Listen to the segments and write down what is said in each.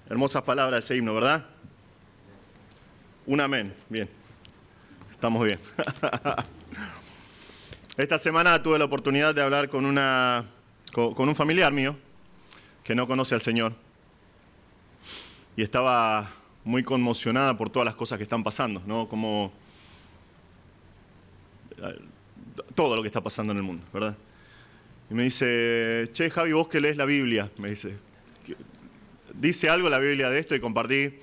Hermosas palabras ese himno, ¿verdad? Un amén. Bien. Estamos bien. Esta semana tuve la oportunidad de hablar con un familiar mío que no conoce al Señor. Y estaba muy conmocionada por todas las cosas que están pasando, ¿no? Como todo lo que está pasando en el mundo, ¿verdad? Y me dice, che, Javi, vos que lees la Biblia, me dice, ¿dice algo la Biblia de esto? Y compartí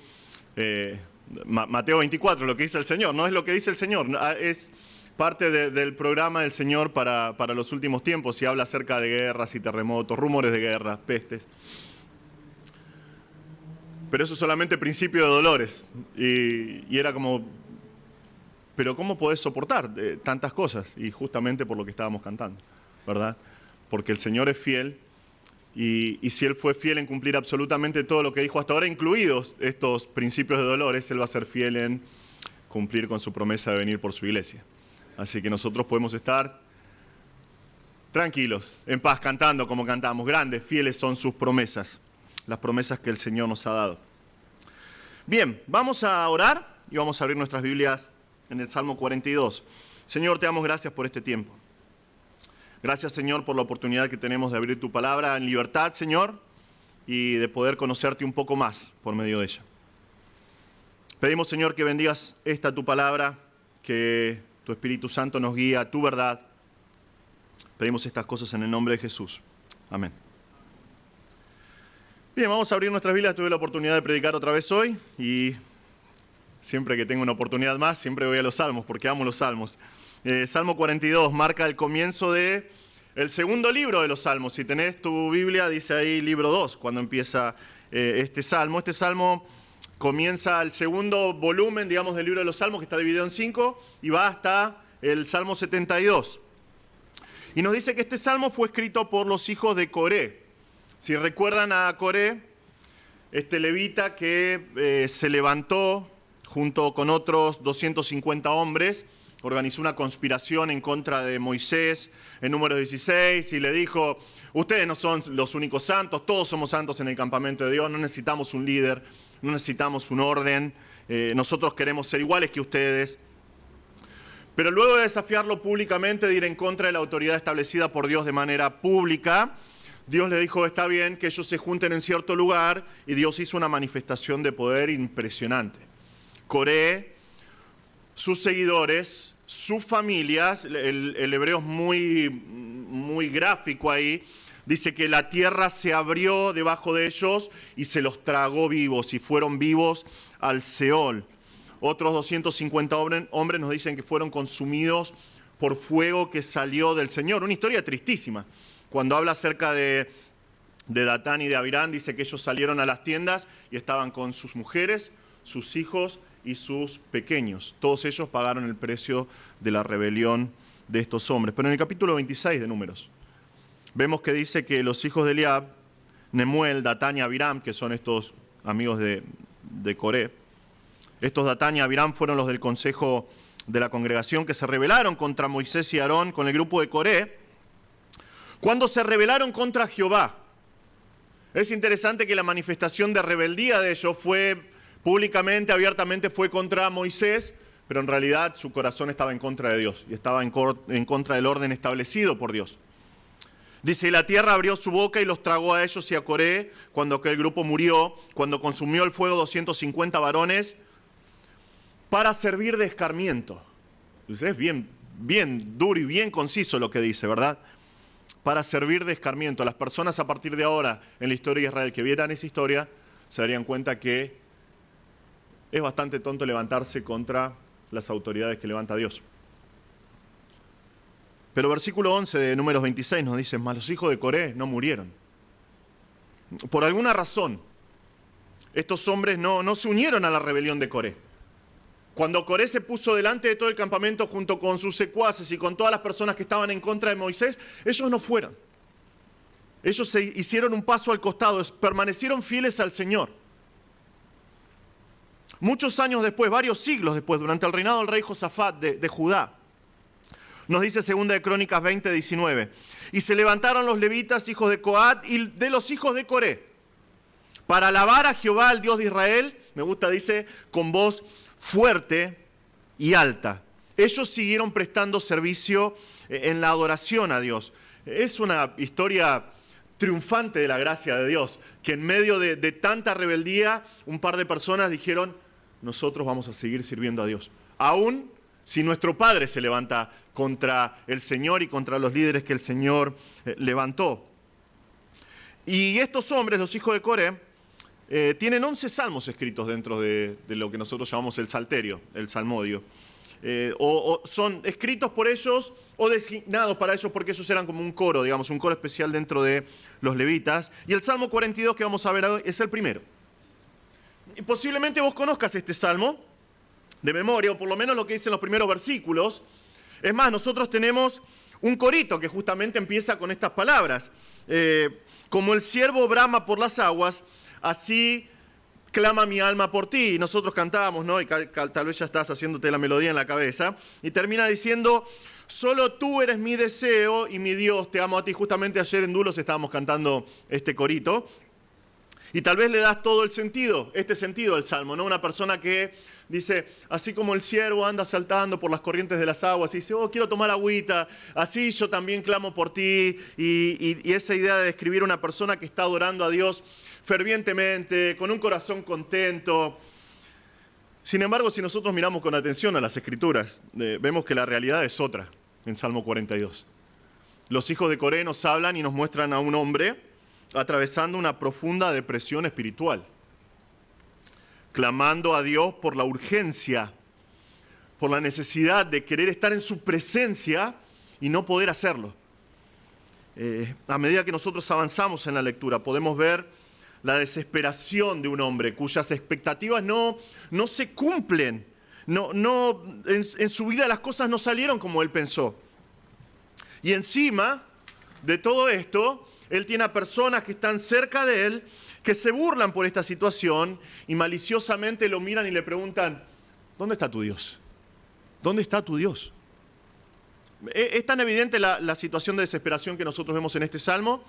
Mateo 24, lo que dice el Señor. No es lo que dice el Señor, es parte del programa del Señor para los últimos tiempos, y habla acerca de guerras y terremotos, rumores de guerra, pestes. Pero eso es solamente principio de dolores. Y era como, pero ¿cómo podés soportar tantas cosas? Y justamente por lo que estábamos cantando, ¿verdad? Porque el Señor es fiel, y si Él fue fiel en cumplir absolutamente todo lo que dijo hasta ahora, incluidos estos principios de dolores, Él va a ser fiel en cumplir con su promesa de venir por su iglesia. Así que nosotros podemos estar tranquilos, en paz, cantando como cantamos. Grandes, fieles son sus promesas, las promesas que el Señor nos ha dado. Bien, vamos a orar y vamos a abrir nuestras Biblias en el Salmo 42. Señor, te damos gracias por este tiempo. Gracias, Señor, por la oportunidad que tenemos de abrir tu palabra en libertad, Señor, y de poder conocerte un poco más por medio de ella. Pedimos, Señor, que bendigas esta tu palabra, que tu Espíritu Santo nos guíe a tu verdad. Pedimos estas cosas en el nombre de Jesús. Amén. Bien, vamos a abrir nuestras Biblias. Tuve la oportunidad de predicar otra vez hoy, y siempre que tengo una oportunidad más, siempre voy a los Salmos, porque amo los Salmos. Salmo 42 marca el comienzo del segundo libro de los Salmos. Si tenés tu Biblia, dice ahí libro 2, cuando empieza este Salmo. Este Salmo comienza el segundo volumen, digamos, del libro de los Salmos, que está dividido en 5, y va hasta el Salmo 72. Y nos dice que este Salmo fue escrito por los hijos de Coré. Si recuerdan a Coré, este levita que se levantó junto con otros 250 hombres, organizó una conspiración en contra de Moisés en Números 16 y le dijo, ustedes no son los únicos santos, todos somos santos en el campamento de Dios, no necesitamos un líder, no necesitamos un orden, nosotros queremos ser iguales que ustedes. Pero luego de desafiarlo públicamente, de ir en contra de la autoridad establecida por Dios de manera pública, Dios le dijo, está bien que ellos se junten en cierto lugar, y Dios hizo una manifestación de poder impresionante. Coré, sus seguidores, sus familias, el hebreo es muy gráfico ahí, dice que la tierra se abrió debajo de ellos y se los tragó vivos, y fueron vivos al Seol. Otros 250 hombres nos dicen que fueron consumidos por fuego que salió del Señor. Una historia tristísima. Cuando habla acerca de Datán y de Abirán, dice que ellos salieron a las tiendas y estaban con sus mujeres, sus hijos y sus pequeños. Todos ellos pagaron el precio de la rebelión de estos hombres. Pero en el capítulo 26 de Números, vemos que dice que los hijos de Eliab, Nemuel, Datán y Abiram, que son estos amigos de Coré, estos Datán y Abiram fueron los del consejo de la congregación que se rebelaron contra Moisés y Aarón con el grupo de Coré, cuando se rebelaron contra Jehová. Es interesante que la manifestación de rebeldía de ellos fue públicamente, abiertamente, fue contra Moisés, pero en realidad su corazón estaba en contra de Dios y estaba en contra del orden establecido por Dios. Dice, la tierra abrió su boca y los tragó a ellos y a Coré cuando aquel grupo murió, cuando consumió el fuego 250 varones para servir de escarmiento. Entonces es bien duro y bien conciso lo que dice, ¿verdad? Para servir de escarmiento. Las personas a partir de ahora en la historia de Israel que vieran esa historia se darían cuenta que es bastante tonto levantarse contra las autoridades que levanta Dios. Pero versículo 11 de Números 26 nos dice, mas los hijos de Coré no murieron. Por alguna razón, estos hombres no se unieron a la rebelión de Coré. Cuando Coré se puso delante de todo el campamento junto con sus secuaces y con todas las personas que estaban en contra de Moisés, ellos no fueron. Ellos se hicieron un paso al costado, permanecieron fieles al Señor. Muchos años después, varios siglos después, durante el reinado del rey Josafat de Judá, nos dice 2 de Crónicas 20, 19, y se levantaron los levitas, hijos de Coat, y de los hijos de Coré, para alabar a Jehová, el Dios de Israel, me gusta, dice, con voz fuerte y alta. Ellos siguieron prestando servicio en la adoración a Dios. Es una historia triunfante de la gracia de Dios, que en medio de tanta rebeldía, un par de personas dijeron, nosotros vamos a seguir sirviendo a Dios. Aún si nuestro padre se levanta contra el Señor y contra los líderes que el Señor levantó. Y estos hombres, los hijos de Coré, tienen 11 salmos escritos dentro de lo que nosotros llamamos el Salterio, el Salmodio. O son escritos por ellos o designados para ellos porque ellos eran como un coro, digamos, un coro especial dentro de los levitas. Y el Salmo 42 que vamos a ver hoy es el primero. Y posiblemente vos conozcas este salmo de memoria, o por lo menos lo que dicen los primeros versículos. Es más, nosotros tenemos un corito que justamente empieza con estas palabras. Como el ciervo brama por las aguas, así clama mi alma por ti. Y nosotros cantábamos, ¿no? Y tal vez ya estás haciéndote la melodía en la cabeza. Y termina diciendo, solo tú eres mi deseo y mi Dios, te amo a ti. Justamente ayer en Dulos estábamos cantando este corito. Y tal vez le das todo el sentido, este sentido al Salmo, ¿no? Una persona que dice, así como el ciervo anda saltando por las corrientes de las aguas y dice, oh, quiero tomar agüita, así yo también clamo por ti. Y esa idea de describir una persona que está adorando a Dios fervientemente, con un corazón contento. Sin embargo, si nosotros miramos con atención a las Escrituras, vemos que la realidad es otra en Salmo 42. Los hijos de Coré nos hablan y nos muestran a un hombre atravesando una profunda depresión espiritual, clamando a Dios por la urgencia, por la necesidad de querer estar en su presencia y no poder hacerlo. A medida que nosotros avanzamos en la lectura, podemos ver la desesperación de un hombre cuyas expectativas no se cumplen. En su vida las cosas no salieron como él pensó. Y encima de todo esto, él tiene a personas que están cerca de él, que se burlan por esta situación y maliciosamente lo miran y le preguntan, ¿dónde está tu Dios? ¿Dónde está tu Dios? Es tan evidente la situación de desesperación que nosotros vemos en este salmo,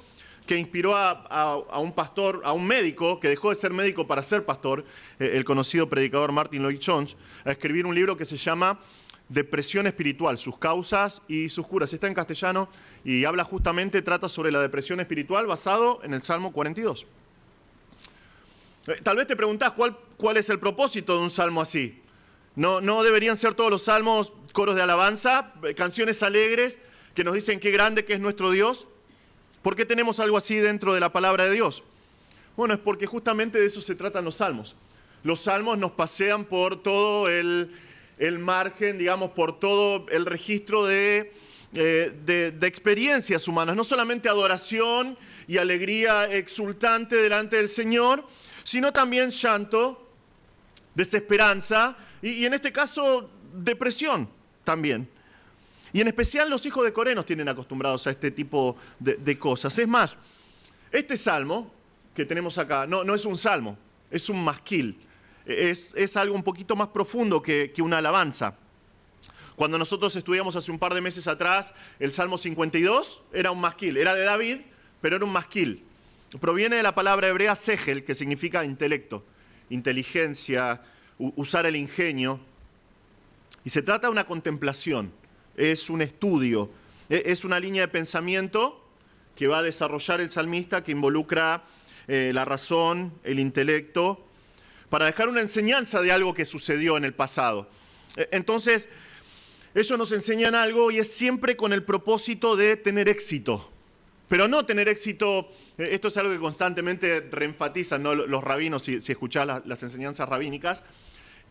que inspiró a un pastor, a un médico, que dejó de ser médico para ser pastor, el conocido predicador Martin Lloyd-Jones, a escribir un libro que se llama Depresión espiritual, sus causas y sus curas. Está en castellano y habla justamente, trata sobre la depresión espiritual basado en el Salmo 42. Tal vez te preguntás cuál es el propósito de un salmo así. ¿No deberían ser todos los salmos coros de alabanza, canciones alegres que nos dicen qué grande que es nuestro Dios? ¿Por qué tenemos algo así dentro de la palabra de Dios? Bueno, es porque justamente de eso se tratan los salmos. Los salmos nos pasean por todo el margen, digamos, por todo el registro de experiencias humanas. No solamente adoración y alegría exultante delante del Señor, sino también llanto, desesperanza y en este caso depresión también. Y en especial los hijos de Coré nos tienen acostumbrados a este tipo de cosas. Es más, este salmo que tenemos acá no es un salmo, es un masquil. Es algo un poquito más profundo que una alabanza. Cuando nosotros estudiamos hace un par de meses atrás, el Salmo 52 era un masquil, era de David, pero era un masquil. Proviene de la palabra hebrea segel, que significa intelecto, inteligencia, usar el ingenio. Y se trata de una contemplación, es un estudio, es una línea de pensamiento que va a desarrollar el salmista, que involucra la razón, el intelecto, para dejar una enseñanza de algo que sucedió en el pasado. Entonces, ellos nos enseñan algo y es siempre con el propósito de tener éxito. Pero no tener éxito, esto es algo que constantemente reenfatizan, ¿no? Los rabinos, si escuchás las enseñanzas rabínicas.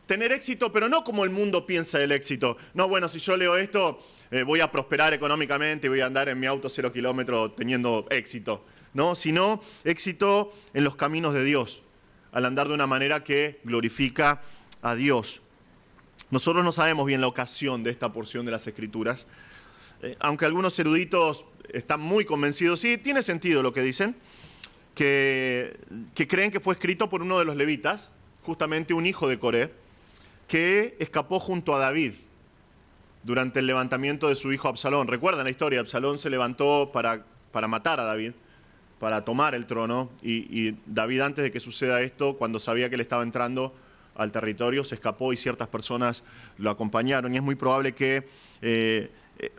Tener éxito, pero no como el mundo piensa el éxito. No, bueno, si yo leo esto, voy a prosperar económicamente y voy a andar en mi auto 0 kilómetros teniendo éxito. No, sino éxito en los caminos de Dios, al andar de una manera que glorifica a Dios. Nosotros no sabemos bien la ocasión de esta porción de las Escrituras, aunque algunos eruditos están muy convencidos, sí, tiene sentido lo que dicen, que creen que fue escrito por uno de los levitas, justamente un hijo de Coré, que escapó junto a David durante el levantamiento de su hijo Absalón. ¿Recuerdan la historia? Absalón se levantó para matar a David, para tomar el trono, y David, antes de que suceda esto, cuando sabía que él estaba entrando al territorio, se escapó y ciertas personas lo acompañaron, y es muy probable que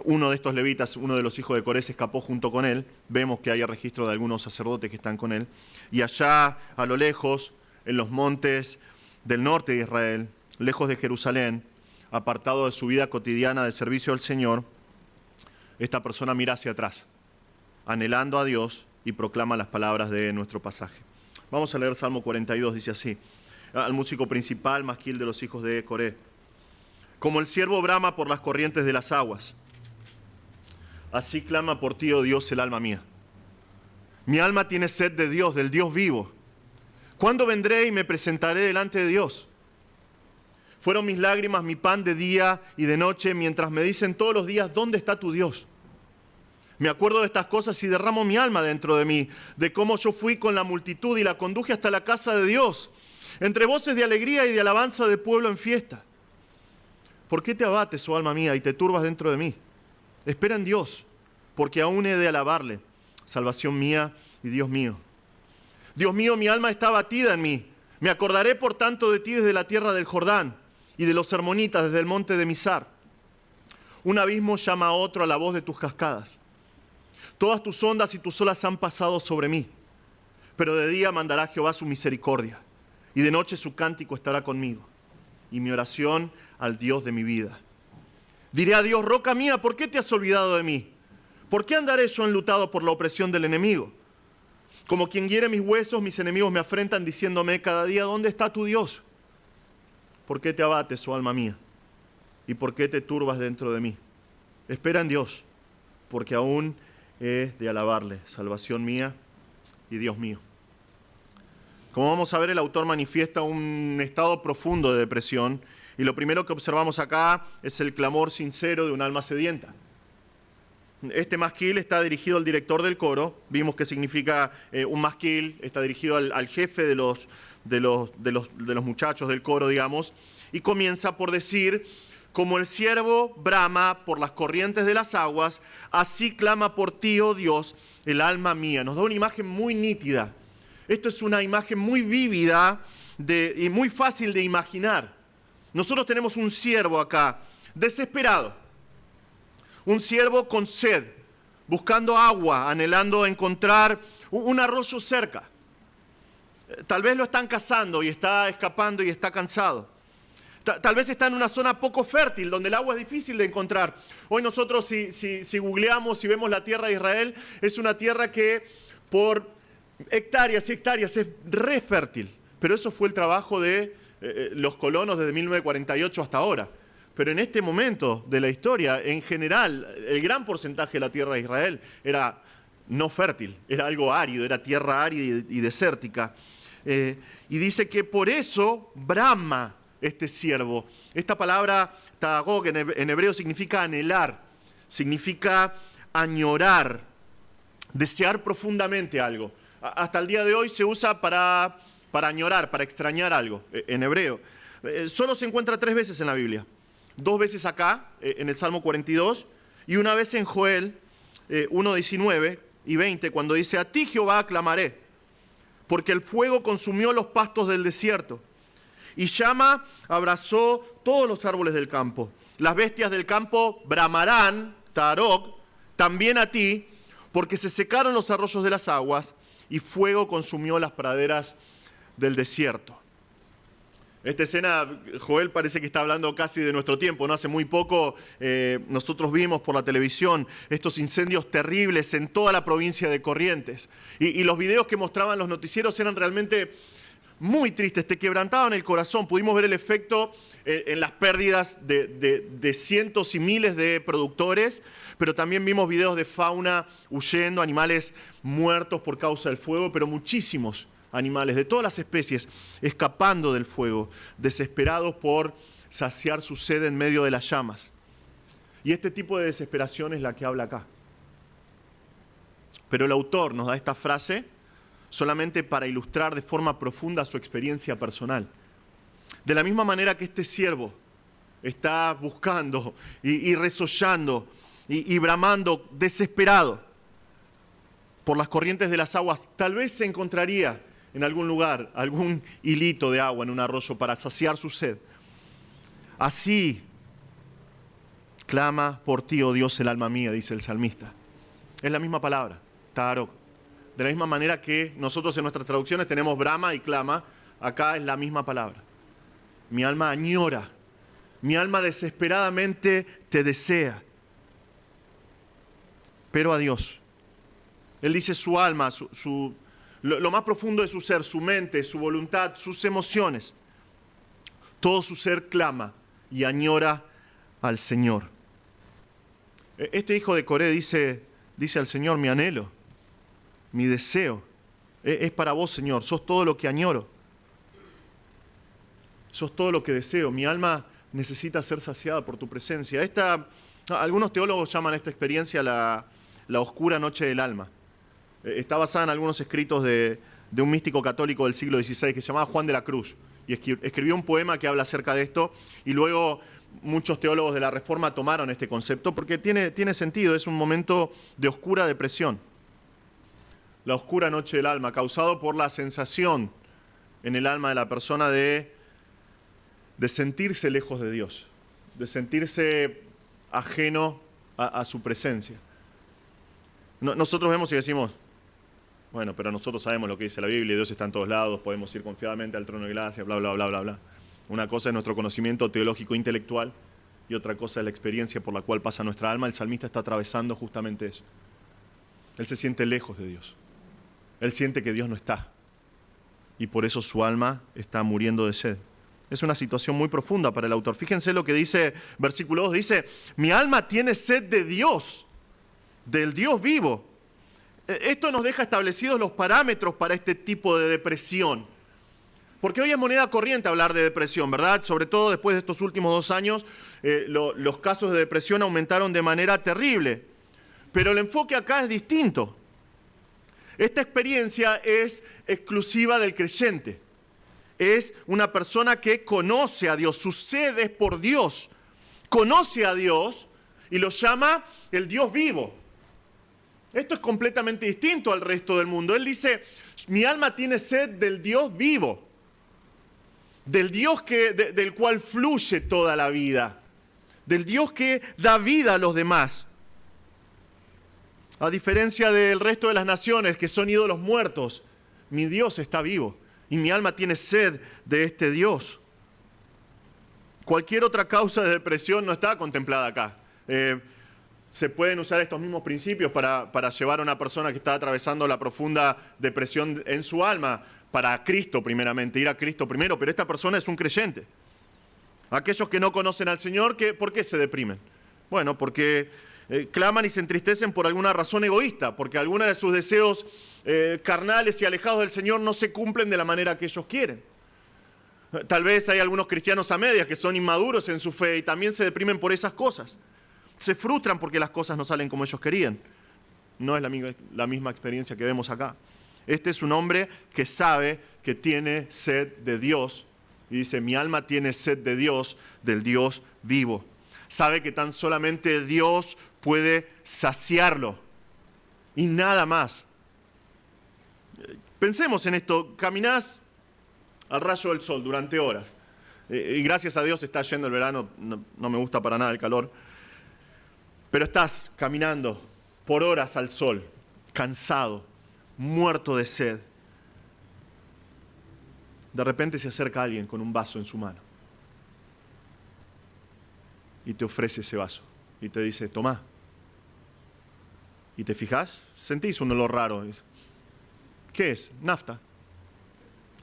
uno de estos levitas, uno de los hijos de Coré, se escapó junto con él. Vemos que hay registro de algunos sacerdotes que están con él, y allá a lo lejos, en los montes del norte de Israel, lejos de Jerusalén, apartado de su vida cotidiana de servicio al Señor, esta persona mira hacia atrás, anhelando a Dios, y proclama las palabras de nuestro pasaje. Vamos a leer Salmo 42, dice así: al músico principal, masquil de los hijos de Coré. Como el ciervo brama por las corrientes de las aguas, así clama por ti, oh Dios, el alma mía. Mi alma tiene sed de Dios, del Dios vivo. ¿Cuándo vendré y me presentaré delante de Dios? Fueron mis lágrimas mi pan de día y de noche, mientras me dicen todos los días: ¿dónde está tu Dios? Me acuerdo de estas cosas y derramo mi alma dentro de mí, de cómo yo fui con la multitud y la conduje hasta la casa de Dios, entre voces de alegría y de alabanza de pueblo en fiesta. ¿Por qué te abates, oh alma mía, y te turbas dentro de mí? Espera en Dios, porque aún he de alabarle, salvación mía y Dios mío. Dios mío, mi alma está abatida en mí. Me acordaré, por tanto, de ti desde la tierra del Jordán y de los hermonitas desde el monte de Mizar. Un abismo llama a otro a la voz de tus cascadas. Todas tus ondas y tus olas han pasado sobre mí, pero de día mandará Jehová su misericordia, y de noche su cántico estará conmigo, y mi oración al Dios de mi vida. Diré a Dios: roca mía, ¿por qué te has olvidado de mí? ¿Por qué andaré yo enlutado por la opresión del enemigo? Como quien hiere mis huesos, mis enemigos me afrentan, diciéndome cada día: ¿dónde está tu Dios? ¿Por qué te abates, oh alma mía? ¿Y por qué te turbas dentro de mí? Espera en Dios, porque aún he de alabarle, salvación mía y Dios mío. Como vamos a ver, el autor manifiesta un estado profundo de depresión, y lo primero que observamos acá es el clamor sincero de un alma sedienta. Este masquil está dirigido al director del coro. Vimos que significa un masquil, está dirigido al jefe de los muchachos del coro, digamos, y comienza por decir: como el ciervo brama por las corrientes de las aguas, así clama por ti, oh Dios, el alma mía. Nos da una imagen muy nítida. Esto es una imagen muy vívida y muy fácil de imaginar. Nosotros tenemos un ciervo acá, desesperado. Un ciervo con sed, buscando agua, anhelando encontrar un arroyo cerca. Tal vez lo están cazando y está escapando y está cansado. Tal vez está en una zona poco fértil, donde el agua es difícil de encontrar. Hoy nosotros, si googleamos y vemos la tierra de Israel, es una tierra que por hectáreas y hectáreas es re fértil. Pero eso fue el trabajo de los colonos desde 1948 hasta ahora. Pero en este momento de la historia, en general, el gran porcentaje de la tierra de Israel era no fértil, era algo árido, era tierra árida y desértica. Y dice que por eso brama este siervo. Esta palabra tagog en hebreo significa anhelar, significa añorar, desear profundamente algo. Hasta el día de hoy se usa para añorar, para extrañar algo en hebreo. Solo se encuentra 3 veces en la Biblia. 2 veces acá, en el Salmo 42, y una vez en Joel 1, 19 y 20, cuando dice: a ti, Jehová, aclamaré, porque el fuego consumió los pastos del desierto, y llama abrazó todos los árboles del campo. Las bestias del campo bramarán, tarok, también a ti, porque se secaron los arroyos de las aguas, y fuego consumió las praderas del desierto. Esta escena, Joel parece que está hablando casi de nuestro tiempo, ¿no? Hace muy poco nosotros vimos por la televisión estos incendios terribles en toda la provincia de Corrientes. Y los videos que mostraban los noticieros eran realmente muy tristes, te quebrantaban el corazón. Pudimos ver el efecto en las pérdidas de cientos y miles de productores, pero también vimos videos de fauna huyendo, animales muertos por causa del fuego, pero muchísimos animales de todas las especies escapando del fuego, desesperados por saciar su sed en medio de las llamas. Y este tipo de desesperación es la que habla acá. Pero el autor nos da esta frase solamente para ilustrar de forma profunda su experiencia personal. De la misma manera que este siervo está buscando y resollando y bramando desesperado, por las corrientes de las aguas. Tal vez se encontraría en algún lugar algún hilito de agua en un arroyo para saciar su sed. Así clama por ti, oh Dios, el alma mía, dice el salmista. Es la misma palabra, Taharok. De la misma manera que nosotros en nuestras traducciones tenemos brama y clama, acá es la misma palabra. Mi alma añora, mi alma desesperadamente te desea. Pero a Dios. Él dice su alma, lo más profundo de su ser, su mente, su voluntad, sus emociones. Todo su ser clama y añora al Señor. Este hijo de Coré dice al Señor, mi anhelo, mi deseo, es para vos, Señor. Sos todo lo que añoro. Sos todo lo que deseo. Mi alma necesita ser saciada por tu presencia. Algunos teólogos llaman esta experiencia la oscura noche del alma. Está basada en algunos escritos de un místico católico del siglo XVI que se llamaba Juan de la Cruz. Y escribió un poema que habla acerca de esto. Y luego muchos teólogos de la Reforma tomaron este concepto porque tiene sentido. Es un momento de oscura depresión. La oscura noche del alma, causado por la sensación en el alma de la persona de sentirse lejos de Dios, de sentirse ajeno a su presencia. Nosotros vemos y decimos, bueno, pero nosotros sabemos lo que dice la Biblia, Dios está en todos lados, podemos ir confiadamente al trono de gracia, bla, bla, bla, bla, bla. Una cosa es nuestro conocimiento teológico intelectual y otra cosa es la experiencia por la cual pasa nuestra alma. El salmista está atravesando justamente eso. Él se siente lejos de Dios. Él siente que Dios no está. Y por eso su alma está muriendo de sed. Es una situación muy profunda para el autor. Fíjense lo que dice versículo 2. Dice, mi alma tiene sed de Dios, del Dios vivo. Esto nos deja establecidos los parámetros para este tipo de depresión. Porque hoy es moneda corriente hablar de depresión, ¿verdad? Sobre todo después de estos últimos 2 años, los casos de depresión aumentaron de manera terrible. Pero el enfoque acá es distinto. Esta experiencia es exclusiva del creyente. Es una persona que conoce a Dios, su sed es por Dios. Conoce a Dios y lo llama el Dios vivo. Esto es completamente distinto al resto del mundo. Él dice, mi alma tiene sed del Dios vivo, del Dios del cual fluye toda la vida, del Dios que da vida a los demás. A diferencia del resto de las naciones que son ídolos muertos, mi Dios está vivo y mi alma tiene sed de este Dios. Cualquier otra causa de depresión no está contemplada acá. Se pueden usar estos mismos principios para llevar a una persona que está atravesando la profunda depresión en su alma para Cristo primeramente, ir a Cristo primero, pero esta persona es un creyente. Aquellos que no conocen al Señor, ¿por qué se deprimen? Bueno, porque claman y se entristecen por alguna razón egoísta, porque algunos de sus deseos carnales y alejados del Señor no se cumplen de la manera que ellos quieren. Tal vez hay algunos cristianos a medias que son inmaduros en su fe y también se deprimen por esas cosas. Se frustran porque las cosas no salen como ellos querían. No es la misma experiencia que vemos acá. Este es un hombre que sabe que tiene sed de Dios y dice, mi alma tiene sed de Dios, del Dios vivo. Sabe que tan solamente Dios puede saciarlo y nada más. Pensemos en esto, caminás al rayo del sol durante horas y gracias a Dios está yendo el verano, no me gusta para nada el calor, pero estás caminando por horas al sol, cansado, muerto de sed. De repente se acerca alguien con un vaso en su mano y te ofrece ese vaso y te dice, tomá. Y te fijás, sentís un olor raro. ¿Qué es? Nafta.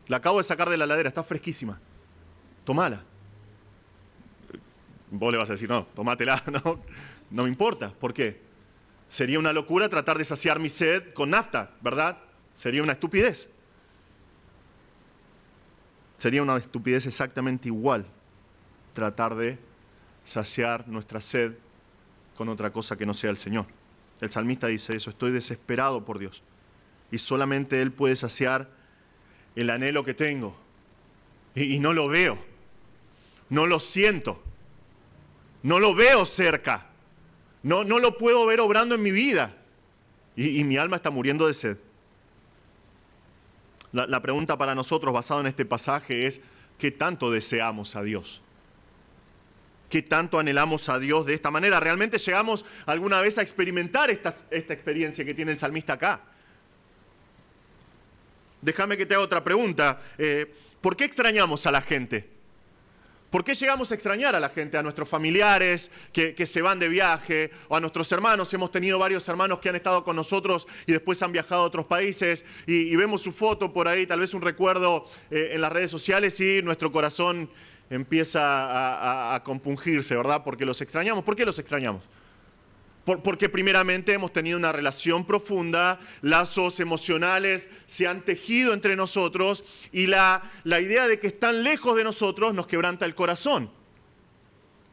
La acabo de sacar de la heladera, está fresquísima. Tomala. Vos le vas a decir, no, tomátela, no me importa. ¿Por qué? Sería una locura tratar de saciar mi sed con nafta, ¿verdad? Sería una estupidez. Sería una estupidez exactamente igual tratar de saciar nuestra sed con otra cosa que no sea el Señor. El salmista dice eso, estoy desesperado por Dios. Y solamente Él puede saciar el anhelo que tengo. Y no lo veo, no lo siento, no lo veo cerca, no lo puedo ver obrando en mi vida. y mi alma está muriendo de sed. La pregunta para nosotros, basada en este pasaje, es: ¿qué tanto deseamos a Dios? ¿Qué tanto anhelamos a Dios de esta manera? ¿Realmente llegamos alguna vez a experimentar esta experiencia que tiene el salmista acá? Déjame que te haga otra pregunta. ¿Por qué extrañamos a la gente? ¿Por qué llegamos a extrañar a la gente, a nuestros familiares que se van de viaje, o a nuestros hermanos? Hemos tenido varios hermanos que han estado con nosotros y después han viajado a otros países y vemos su foto por ahí, tal vez un recuerdo en las redes sociales, y nuestro corazón empieza a compungirse, ¿verdad? Porque los extrañamos. ¿Por qué los extrañamos? Porque primeramente hemos tenido una relación profunda, lazos emocionales se han tejido entre nosotros, y la idea de que están lejos de nosotros nos quebranta el corazón.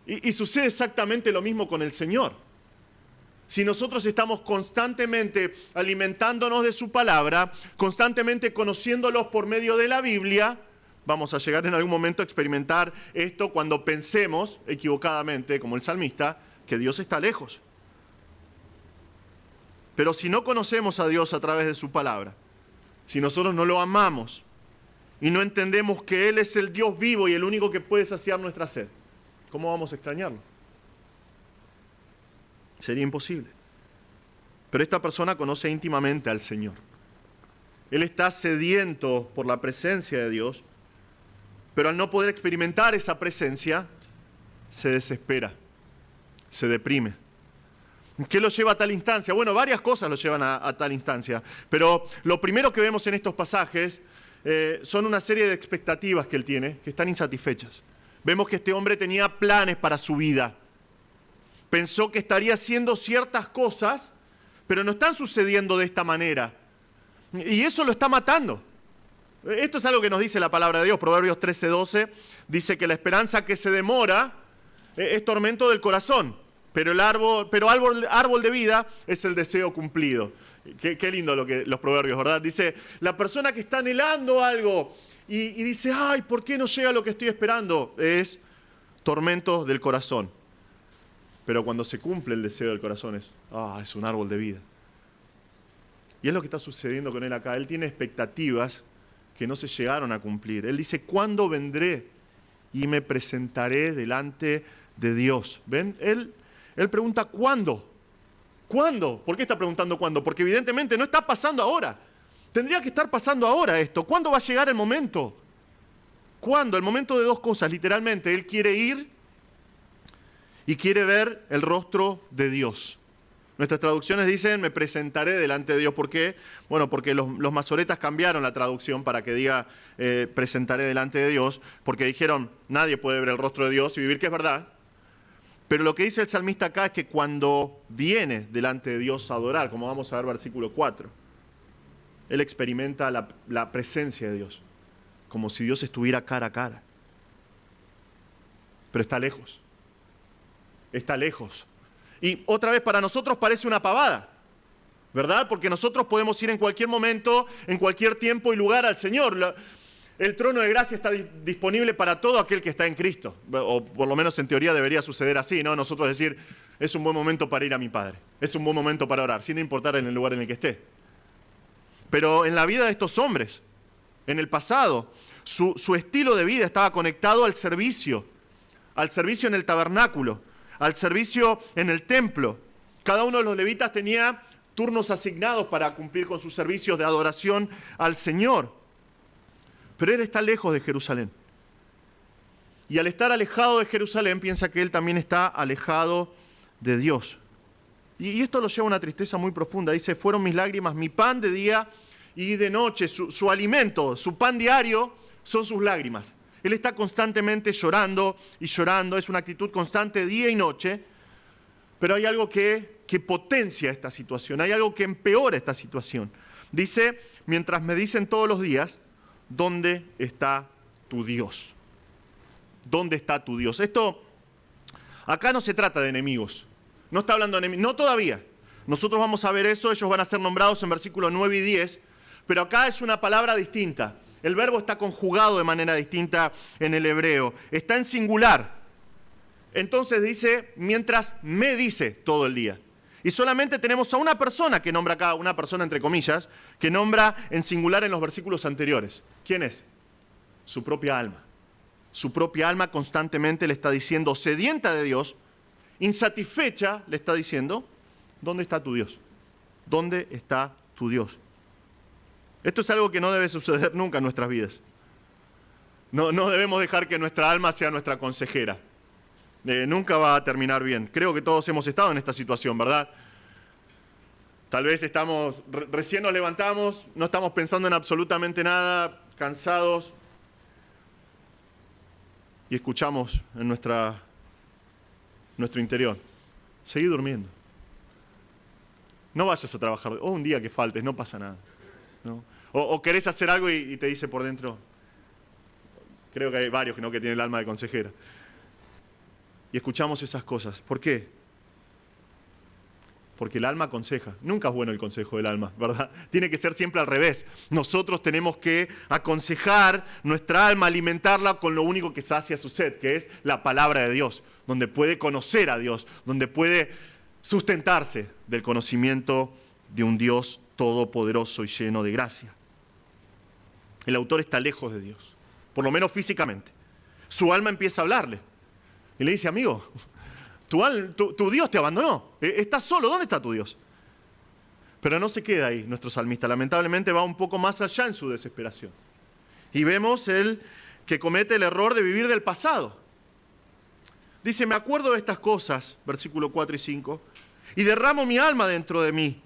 Y sucede exactamente lo mismo con el Señor. Si nosotros estamos constantemente alimentándonos de su palabra, constantemente conociéndolos por medio de la Biblia, vamos a llegar en algún momento a experimentar esto cuando pensemos equivocadamente, como el salmista, que Dios está lejos. Pero si no conocemos a Dios a través de su palabra, si nosotros no lo amamos y no entendemos que Él es el Dios vivo y el único que puede saciar nuestra sed, ¿cómo vamos a extrañarlo? Sería imposible. Pero esta persona conoce íntimamente al Señor. Él está sediento por la presencia de Dios, pero al no poder experimentar esa presencia, se desespera, se deprime. ¿Qué lo lleva a tal instancia? Bueno, varias cosas lo llevan a tal instancia, pero lo primero que vemos en estos pasajes son una serie de expectativas que él tiene, que están insatisfechas. Vemos que este hombre tenía planes para su vida. Pensó que estaría haciendo ciertas cosas, pero no están sucediendo de esta manera. Y eso lo está matando. Esto es algo que nos dice la palabra de Dios. Proverbios 13:12 dice que la esperanza que se demora es tormento del corazón. Pero árbol de vida es el deseo cumplido. Qué lindo los proverbios, ¿verdad? Dice, la persona que está anhelando algo y dice, ay, ¿por qué no llega lo que estoy esperando? Es tormento del corazón. Pero cuando se cumple el deseo del corazón es un árbol de vida. Y es lo que está sucediendo con él acá. Él tiene expectativas que no se llegaron a cumplir. Él dice, ¿cuándo vendré y me presentaré delante de Dios? ¿Ven? Él pregunta, ¿cuándo? ¿Cuándo? ¿Por qué está preguntando cuándo? Porque evidentemente no está pasando ahora. Tendría que estar pasando ahora esto. ¿Cuándo va a llegar el momento? ¿Cuándo? El momento de dos cosas, literalmente. Él quiere ir y quiere ver el rostro de Dios. Nuestras traducciones dicen, me presentaré delante de Dios. ¿Por qué? Bueno, porque los masoretas cambiaron la traducción para que diga, presentaré delante de Dios, porque dijeron, nadie puede ver el rostro de Dios y vivir, que es verdad. Pero lo que dice el salmista acá es que cuando viene delante de Dios a adorar, como vamos a ver versículo 4, él experimenta la presencia de Dios, como si Dios estuviera cara a cara. Pero está lejos. Está lejos. Y otra vez, para nosotros parece una pavada, ¿verdad? Porque nosotros podemos ir en cualquier momento, en cualquier tiempo y lugar al Señor. El trono de gracia está disponible para todo aquel que está en Cristo. O por lo menos en teoría debería suceder así, ¿no? Nosotros decir, es un buen momento para ir a mi Padre. Es un buen momento para orar, sin importar en el lugar en el que esté. Pero en la vida de estos hombres, en el pasado, su estilo de vida estaba conectado al servicio en el tabernáculo, al servicio en el templo. Cada uno de los levitas tenía turnos asignados para cumplir con sus servicios de adoración al Señor. Pero él está lejos de Jerusalén. Y al estar alejado de Jerusalén, piensa que él también está alejado de Dios. Y esto lo lleva a una tristeza muy profunda. Dice, fueron mis lágrimas, mi pan de día y de noche. Su alimento, su pan diario, son sus lágrimas. Él está constantemente llorando y llorando. Es una actitud constante día y noche. Pero hay algo que potencia esta situación. Hay algo que empeora esta situación. Dice, mientras me dicen todos los días, ¿dónde está tu Dios? ¿Dónde está tu Dios? Esto, acá no se trata de enemigos. No está hablando de enemigos. No todavía. Nosotros vamos a ver eso. Ellos van a ser nombrados en versículos 9 y 10. Pero acá es una palabra distinta. El verbo está conjugado de manera distinta en el hebreo. Está en singular. Entonces dice, mientras me dice todo el día. Y solamente tenemos a una persona que nombra acá, una persona entre comillas, que nombra en singular en los versículos anteriores. ¿Quién es? Su propia alma. Su propia alma constantemente le está diciendo, sedienta de Dios, insatisfecha, le está diciendo, ¿dónde está tu Dios? ¿Dónde está tu Dios? Esto es algo que no debe suceder nunca en nuestras vidas. No debemos dejar que nuestra alma sea nuestra consejera. Nunca va a terminar bien. Creo que todos hemos estado en esta situación, ¿verdad? Tal vez recién nos levantamos, no estamos pensando en absolutamente nada, cansados, y escuchamos en nuestro interior, seguí durmiendo. No vayas a trabajar, o un día que faltes, no pasa nada, ¿no? O querés hacer algo y te dice por dentro, creo que hay varios que tienen el alma de consejera. Y escuchamos esas cosas. ¿Por qué? Porque el alma aconseja. Nunca es bueno el consejo del alma, ¿verdad? Tiene que ser siempre al revés. Nosotros tenemos que aconsejar nuestra alma, alimentarla con lo único que sacia su sed, que es la palabra de Dios, donde puede conocer a Dios, donde puede sustentarse del conocimiento de un Dios todopoderoso y lleno de gracia. El autor está lejos de Dios, por lo menos físicamente. Su alma empieza a hablarle y le dice, amigo, tu Dios te abandonó, estás solo, ¿dónde está tu Dios? Pero no se queda ahí nuestro salmista, lamentablemente va un poco más allá en su desesperación. Y vemos el que comete el error de vivir del pasado. Dice, me acuerdo de estas cosas, versículo 4 y 5, y derramo mi alma dentro de mí,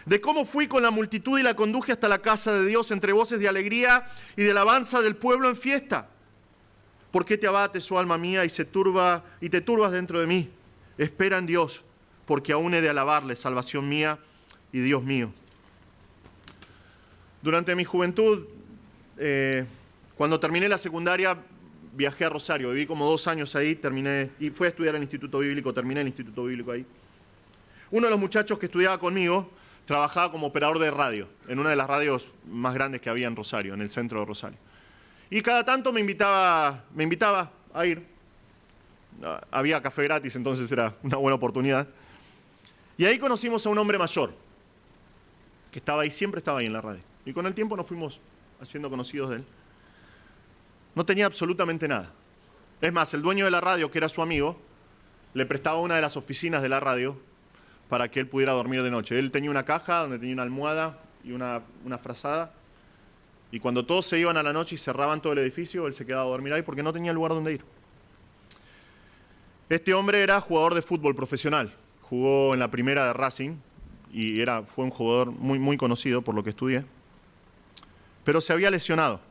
de cómo fui con la multitud y la conduje hasta la casa de Dios entre voces de alegría y de alabanza del pueblo en fiesta. ¿Por qué te abates, oh alma mía, y te turbas dentro de mí? Espera en Dios, porque aún he de alabarle, salvación mía y Dios mío. Durante mi juventud, cuando terminé la secundaria, viajé a Rosario. Viví como 2 años ahí, terminé y fui a estudiar el Instituto Bíblico, terminé el Instituto Bíblico ahí. Uno de los muchachos que estudiaba conmigo trabajaba como operador de radio, en una de las radios más grandes que había en Rosario, en el centro de Rosario. Y cada tanto me invitaba a ir. Había café gratis, entonces era una buena oportunidad. Y ahí conocimos a un hombre mayor, que estaba ahí, siempre estaba ahí en la radio. Y con el tiempo nos fuimos haciendo conocidos de él. No tenía absolutamente nada. Es más, el dueño de la radio, que era su amigo, le prestaba una de las oficinas de la radio para que él pudiera dormir de noche. Él tenía una caja donde tenía una almohada y una frazada. Y cuando todos se iban a la noche y cerraban todo el edificio, él se quedaba a dormir ahí porque no tenía lugar donde ir. Este hombre era jugador de fútbol profesional. Jugó en la primera de Racing y fue un jugador muy, muy conocido por lo que estudié. Pero se había lesionado.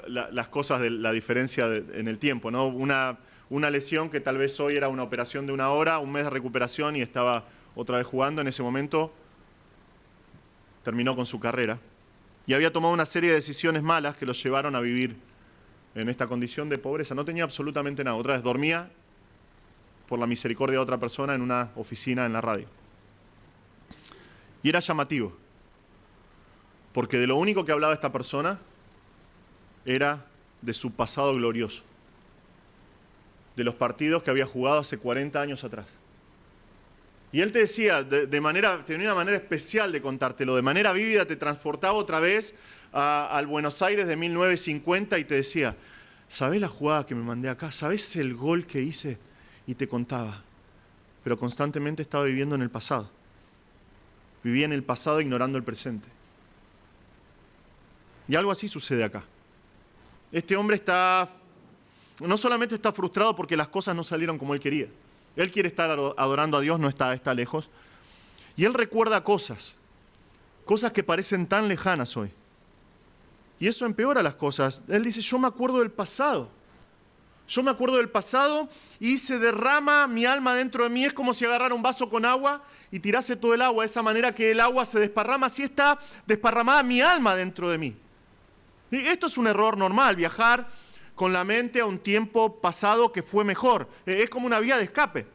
Las cosas de la diferencia en el tiempo, ¿no? Una lesión que tal vez hoy era una operación de 1 hora, 1 mes de recuperación y estaba otra vez jugando. En ese momento terminó con su carrera. Y había tomado una serie de decisiones malas que los llevaron a vivir en esta condición de pobreza. No tenía absolutamente nada. Otra vez dormía por la misericordia de otra persona en una oficina en la radio. Y era llamativo, porque de lo único que hablaba esta persona era de su pasado glorioso, de los partidos que había jugado hace 40 años atrás. Y él te decía, tenía una manera especial de contártelo, de manera vívida, te transportaba otra vez al Buenos Aires de 1950 y te decía, ¿sabés la jugada que me mandé acá? ¿Sabés el gol que hice? Y te contaba. Pero constantemente estaba viviendo en el pasado. Vivía en el pasado ignorando el presente. Y algo así sucede acá. Este hombre no solamente está frustrado porque las cosas no salieron como él quería. Él quiere estar adorando a Dios, no está lejos. Y él recuerda cosas que parecen tan lejanas hoy. Y eso empeora las cosas. Él dice, yo me acuerdo del pasado. Yo me acuerdo del pasado y se derrama mi alma dentro de mí. Es como si agarrara un vaso con agua y tirase todo el agua de esa manera que el agua se desparrama. Así está desparramada mi alma dentro de mí. Y esto es un error normal, viajar con la mente a un tiempo pasado que fue mejor. Es como una vía de escape.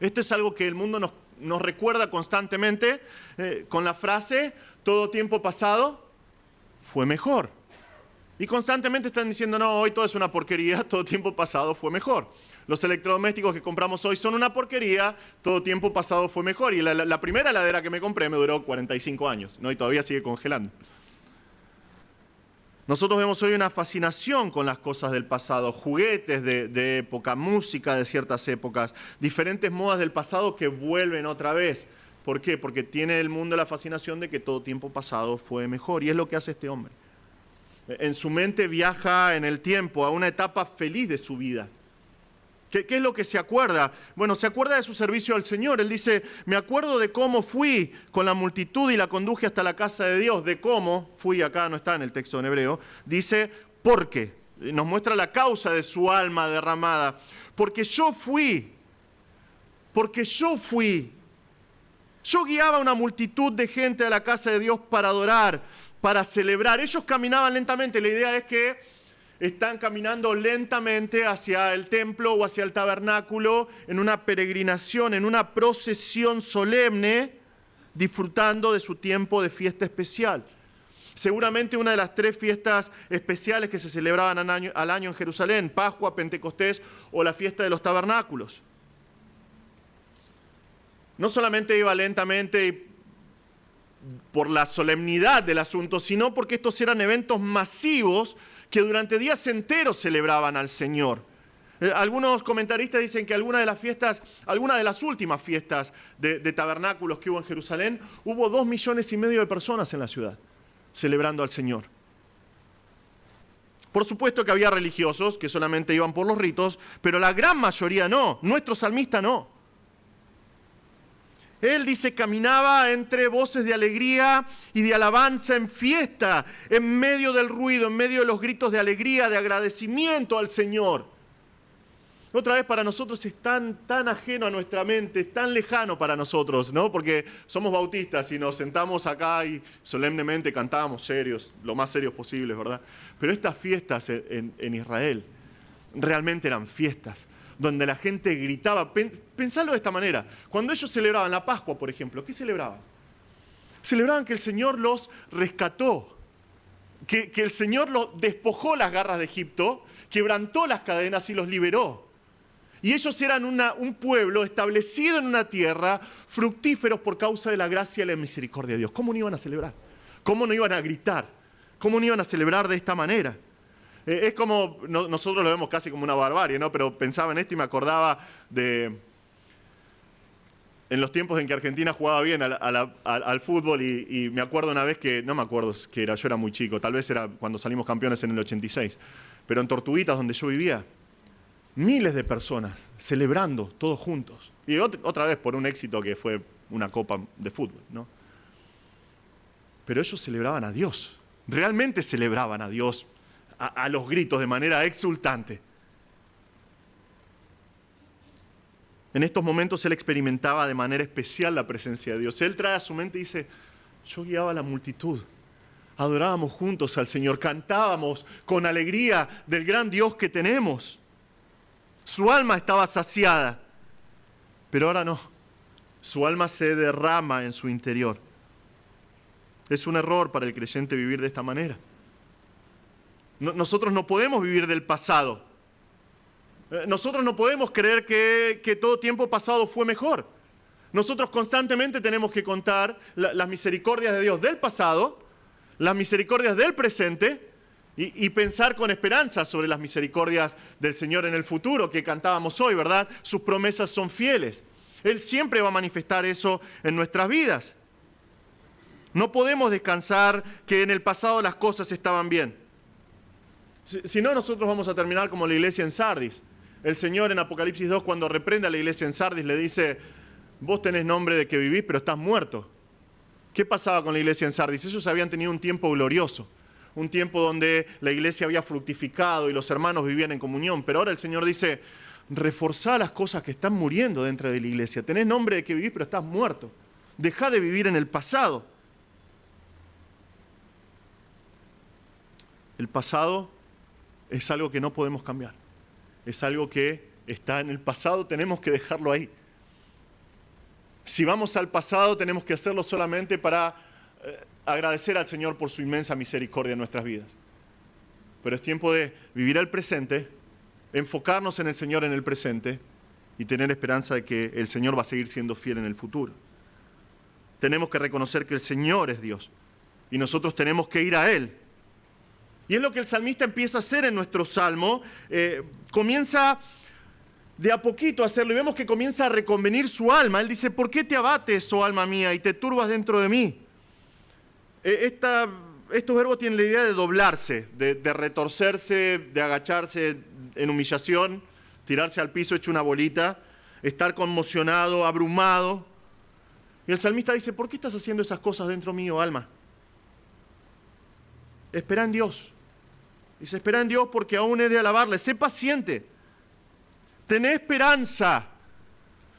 Esto es algo que el mundo nos recuerda constantemente con la frase, todo tiempo pasado fue mejor. Y constantemente están diciendo, no, hoy todo es una porquería, todo tiempo pasado fue mejor. Los electrodomésticos que compramos hoy son una porquería, todo tiempo pasado fue mejor. Y la primera heladera que me compré me duró 45 años, ¿no? Y todavía sigue congelando. Nosotros vemos hoy una fascinación con las cosas del pasado, juguetes de época, música de ciertas épocas, diferentes modas del pasado que vuelven otra vez. ¿Por qué? Porque tiene el mundo la fascinación de que todo tiempo pasado fue mejor. Y es lo que hace este hombre. En su mente viaja en el tiempo a una etapa feliz de su vida. ¿Qué es lo que se acuerda? Bueno, se acuerda de su servicio al Señor. Él dice, me acuerdo de cómo fui con la multitud y la conduje hasta la casa de Dios. De cómo fui, acá no está en el texto en hebreo. Dice, ¿por qué? Nos muestra la causa de su alma derramada. Porque yo fui. Yo guiaba a una multitud de gente a la casa de Dios para adorar, para celebrar. Ellos caminaban lentamente. La idea es que están caminando lentamente hacia el templo o hacia el tabernáculo en una peregrinación, en una procesión solemne, disfrutando de su tiempo de fiesta especial. Seguramente una de las 3 fiestas especiales que se celebraban al año en Jerusalén, Pascua, Pentecostés o la fiesta de los tabernáculos. No solamente iba lentamente por la solemnidad del asunto, sino porque estos eran eventos masivos que durante días enteros celebraban al Señor. Algunos comentaristas dicen que alguna de las últimas fiestas de tabernáculos que hubo en Jerusalén, hubo 2,5 millones de personas en la ciudad celebrando al Señor. Por supuesto que había religiosos que solamente iban por los ritos, pero la gran mayoría no. Nuestro salmista no. Él dice, caminaba entre voces de alegría y de alabanza en fiesta, en medio del ruido, en medio de los gritos de alegría, de agradecimiento al Señor. Otra vez, para nosotros es tan ajeno a nuestra mente, es tan lejano para nosotros, ¿no? Porque somos bautistas y nos sentamos acá y solemnemente cantábamos serios, lo más serios posibles, ¿verdad? Pero estas fiestas en Israel realmente eran fiestas donde la gente gritaba. Pensalo de esta manera. Cuando ellos celebraban la Pascua, por ejemplo, ¿qué celebraban? Celebraban que el Señor los rescató, que el Señor los despojó las garras de Egipto, quebrantó las cadenas y los liberó. Y ellos eran un pueblo establecido en una tierra, fructíferos por causa de la gracia y la misericordia de Dios. ¿Cómo no iban a celebrar? ¿Cómo no iban a gritar? ¿Cómo no iban a celebrar de esta manera? Es como, nosotros lo vemos casi como una barbarie, ¿no? Pero pensaba en esto y me acordaba en los tiempos en que Argentina jugaba bien al fútbol y me acuerdo una vez que, no me acuerdo qué era, yo era muy chico, tal vez era cuando salimos campeones en el 86, pero en Tortuguitas, donde yo vivía, miles de personas celebrando todos juntos. Y otra vez por un éxito que fue una copa de fútbol, ¿no? Pero ellos celebraban a Dios, realmente celebraban a Dios, a los gritos de manera exultante. En estos momentos él experimentaba de manera especial la presencia de Dios. Él trae a su mente y dice, yo guiaba a la multitud, adorábamos juntos al Señor, cantábamos con alegría del gran Dios que tenemos. Su alma estaba saciada, pero ahora no. Su alma se derrama en su interior. Es un error para el creyente vivir de esta manera. Nosotros no podemos vivir del pasado. Nosotros no podemos creer que todo tiempo pasado fue mejor. Nosotros constantemente tenemos que contar las misericordias de Dios del pasado, las misericordias del presente y pensar con esperanza sobre las misericordias del Señor en el futuro que cantábamos hoy, ¿verdad? Sus promesas son fieles. Él siempre va a manifestar eso en nuestras vidas. No podemos descansar que en el pasado las cosas estaban bien. Si no, nosotros vamos a terminar como la iglesia en Sardis. El Señor en Apocalipsis 2, cuando reprende a la iglesia en Sardis, le dice, vos tenés nombre de que vivís, pero estás muerto. ¿Qué pasaba con la iglesia en Sardis? Ellos habían tenido un tiempo glorioso, un tiempo donde la iglesia había fructificado y los hermanos vivían en comunión. Pero ahora el Señor dice, reforzá las cosas que están muriendo dentro de la iglesia. Tenés nombre de que vivís, pero estás muerto. Dejá de vivir en el pasado. El pasado es algo que no podemos cambiar. Es algo que está en el pasado, tenemos que dejarlo ahí. Si vamos al pasado, tenemos que hacerlo solamente para agradecer al Señor por su inmensa misericordia en nuestras vidas. pero es tiempo de vivir el presente, enfocarnos en el Señor en el presente y tener esperanza de que el Señor va a seguir siendo fiel en el futuro. Tenemos que reconocer que el Señor es Dios y nosotros tenemos que ir a Él. Y es lo que el salmista empieza a hacer en nuestro salmo. Comienza de a poquito a hacerlo y vemos que comienza a reconvenir su alma. Él dice, ¿por qué te abates, oh alma mía, y te turbas dentro de mí? Estos verbos tienen la idea de doblarse, de retorcerse, de agacharse en humillación, tirarse al piso hecho una bolita, estar conmocionado, abrumado. Y el salmista dice, ¿por qué estás haciendo esas cosas dentro mío, alma? Espera en Dios. Dice, espera en Dios porque aún he de alabarle. Sé paciente. Tené esperanza.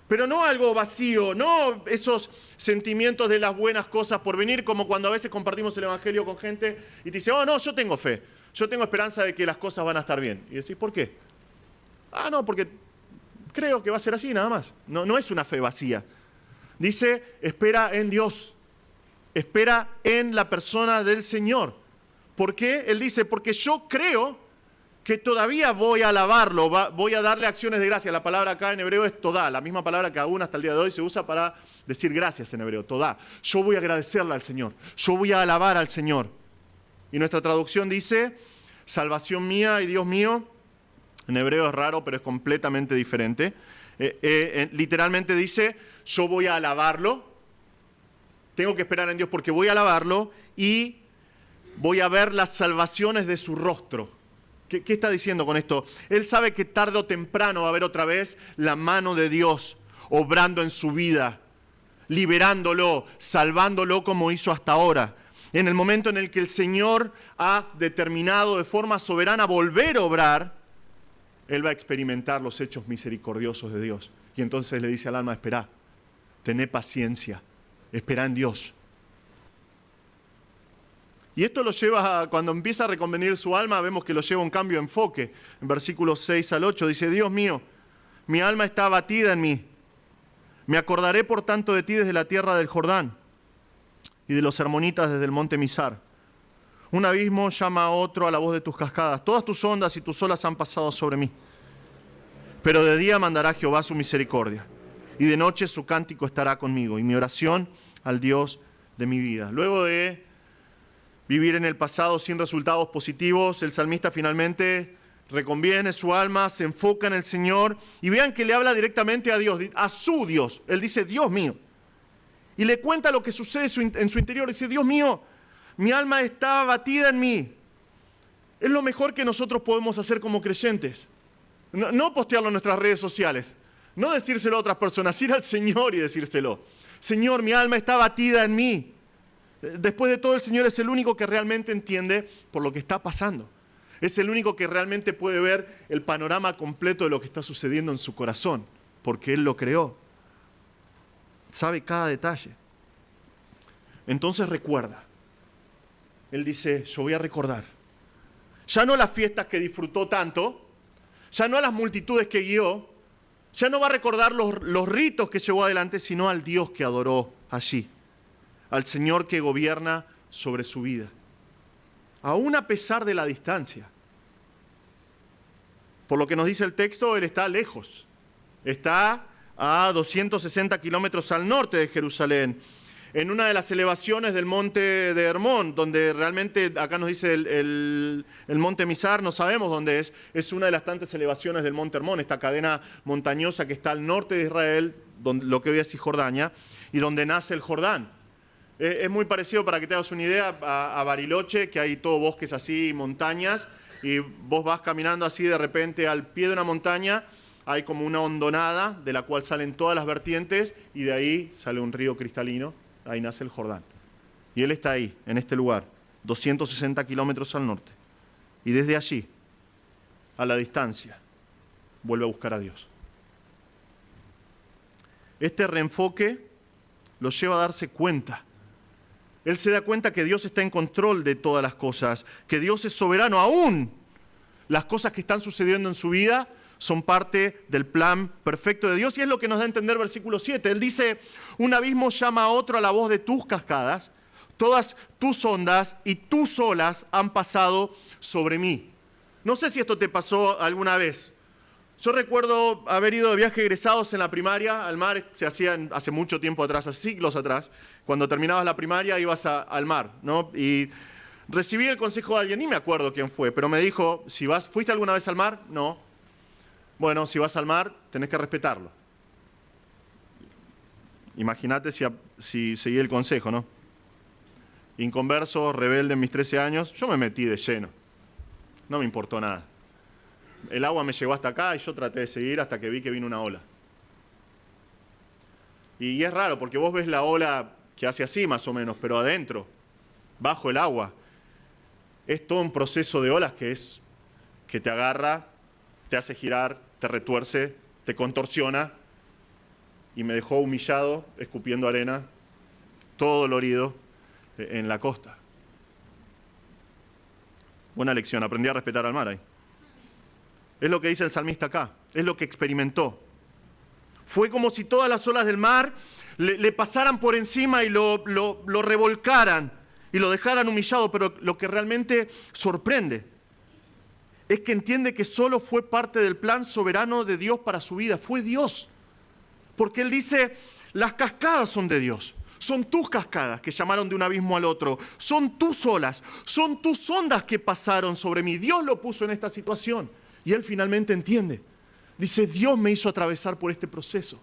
Pero no algo vacío, no esos sentimientos de las buenas cosas por venir, como cuando a veces compartimos el Evangelio con gente y te dice, oh no, yo tengo fe, yo tengo esperanza de que las cosas van a estar bien. Y decís, ¿por qué? Ah, no, porque creo que va a ser así, nada más. No es una fe vacía. Dice, espera en Dios, espera en la persona del Señor. ¿Por qué? Él dice, porque yo creo que todavía voy a alabarlo, voy a darle acciones de gracia. La palabra acá en hebreo es todá, la misma palabra que aún hasta el día de hoy se usa para decir gracias en hebreo, todá. Yo voy a agradecerle al Señor, yo voy a alabar al Señor. Y nuestra traducción dice, salvación mía y Dios mío. En hebreo es raro, pero es completamente diferente. Literalmente dice, yo voy a alabarlo, tengo que esperar en Dios porque voy a alabarlo y voy a ver las salvaciones de su rostro. ¿Qué está diciendo con esto? Él sabe que tarde o temprano va a haber otra vez la mano de Dios obrando en su vida, liberándolo, salvándolo como hizo hasta ahora. En el momento en el que el Señor ha determinado de forma soberana volver a obrar, Él va a experimentar los hechos misericordiosos de Dios. Y entonces le dice al alma, espera, tené paciencia, espera en Dios. Y esto lo lleva, cuando empieza a reconvenir su alma, vemos que lo lleva a un cambio de enfoque. En versículos 6 al 8 dice, Dios mío, mi alma está abatida en mí. Me acordaré por tanto de ti desde la tierra del Jordán y de los hermonitas desde el monte Mizar. Un abismo llama a otro a la voz de tus cascadas. Todas tus ondas y tus olas han pasado sobre mí. Pero de día mandará Jehová su misericordia y de noche su cántico estará conmigo y mi oración al Dios de mi vida. Luego de vivir en el pasado sin resultados positivos, el salmista finalmente reconviene su alma, se enfoca en el Señor y vean que le habla directamente a Dios, a su Dios. Él dice, Dios mío. Y le cuenta lo que sucede en su interior. Dice, Dios mío, mi alma está abatida en mí. Es lo mejor que nosotros podemos hacer como creyentes. No postearlo en nuestras redes sociales, no decírselo a otras personas, ir al Señor y decírselo. Señor, mi alma está abatida en mí. Después de todo, el Señor es el único que realmente entiende por lo que está pasando. Es el único que realmente puede ver el panorama completo de lo que está sucediendo en su corazón, porque Él lo creó. Sabe cada detalle. Entonces recuerda. Él dice, yo voy a recordar. Ya no las fiestas que disfrutó tanto, ya no a las multitudes que guió, ya no va a recordar los ritos que llevó adelante, sino al Dios que adoró allí. Al Señor que gobierna sobre su vida, aún a pesar de la distancia. Por lo que nos dice el texto, Él está lejos, está a 260 kilómetros al norte de Jerusalén, en una de las elevaciones del monte de Hermón, donde realmente, acá nos dice el monte Mizar, no sabemos dónde es una de las tantas elevaciones del monte Hermón, esta cadena montañosa que está al norte de Israel, donde, lo que hoy es Cisjordania, y donde nace el Jordán. Es muy parecido, para que te hagas una idea, a Bariloche, que hay todo bosques así, montañas, y vos vas caminando así de repente al pie de una montaña, hay como una hondonada de la cual salen todas las vertientes y de ahí sale un río cristalino, ahí nace el Jordán. Y Él está ahí, en este lugar, 260 kilómetros al norte. Y desde allí, a la distancia, vuelve a buscar a Dios. Este reenfoque lo lleva a darse cuenta. Él se da cuenta que Dios está en control de todas las cosas, que Dios es soberano. Aún las cosas que están sucediendo en su vida son parte del plan perfecto de Dios. Y es lo que nos da a entender versículo 7. Él dice, un abismo llama a otro a la voz de tus cascadas. Todas tus ondas y tus olas han pasado sobre mí. No sé si esto te pasó alguna vez. Yo recuerdo haber ido de viaje egresados en la primaria al mar. Se hacían hace mucho tiempo atrás, hace siglos atrás. Cuando terminabas la primaria ibas al mar, ¿no? Y recibí el consejo de alguien, ni me acuerdo quién fue, pero me dijo, ¿fuiste alguna vez al mar? No. Bueno, si vas al mar, tenés que respetarlo. Imagínate si seguí el consejo, ¿no? Inconverso, rebelde en mis 13 años, yo me metí de lleno. No me importó nada. El agua me llegó hasta acá y yo traté de seguir hasta que vi que vino una ola. Y es raro porque vos ves la ola que hace así más o menos, pero adentro, bajo el agua, es todo un proceso de olas que te agarra, te hace girar, te retuerce, te contorsiona y me dejó humillado, escupiendo arena, todo dolorido en la costa. Buena lección, aprendí a respetar al mar ahí. Es lo que dice el salmista acá, es lo que experimentó. Fue como si todas las olas del mar le pasaran por encima y lo revolcaran y lo dejaran humillado, pero lo que realmente sorprende es que entiende que solo fue parte del plan soberano de Dios para su vida, fue Dios. Porque Él dice, las cascadas son de Dios. Son tus cascadas que llamaron de un abismo al otro. Son tus olas, son tus ondas que pasaron sobre mí. Dios lo puso en esta situación. Y él finalmente entiende. Dice, Dios me hizo atravesar por este proceso.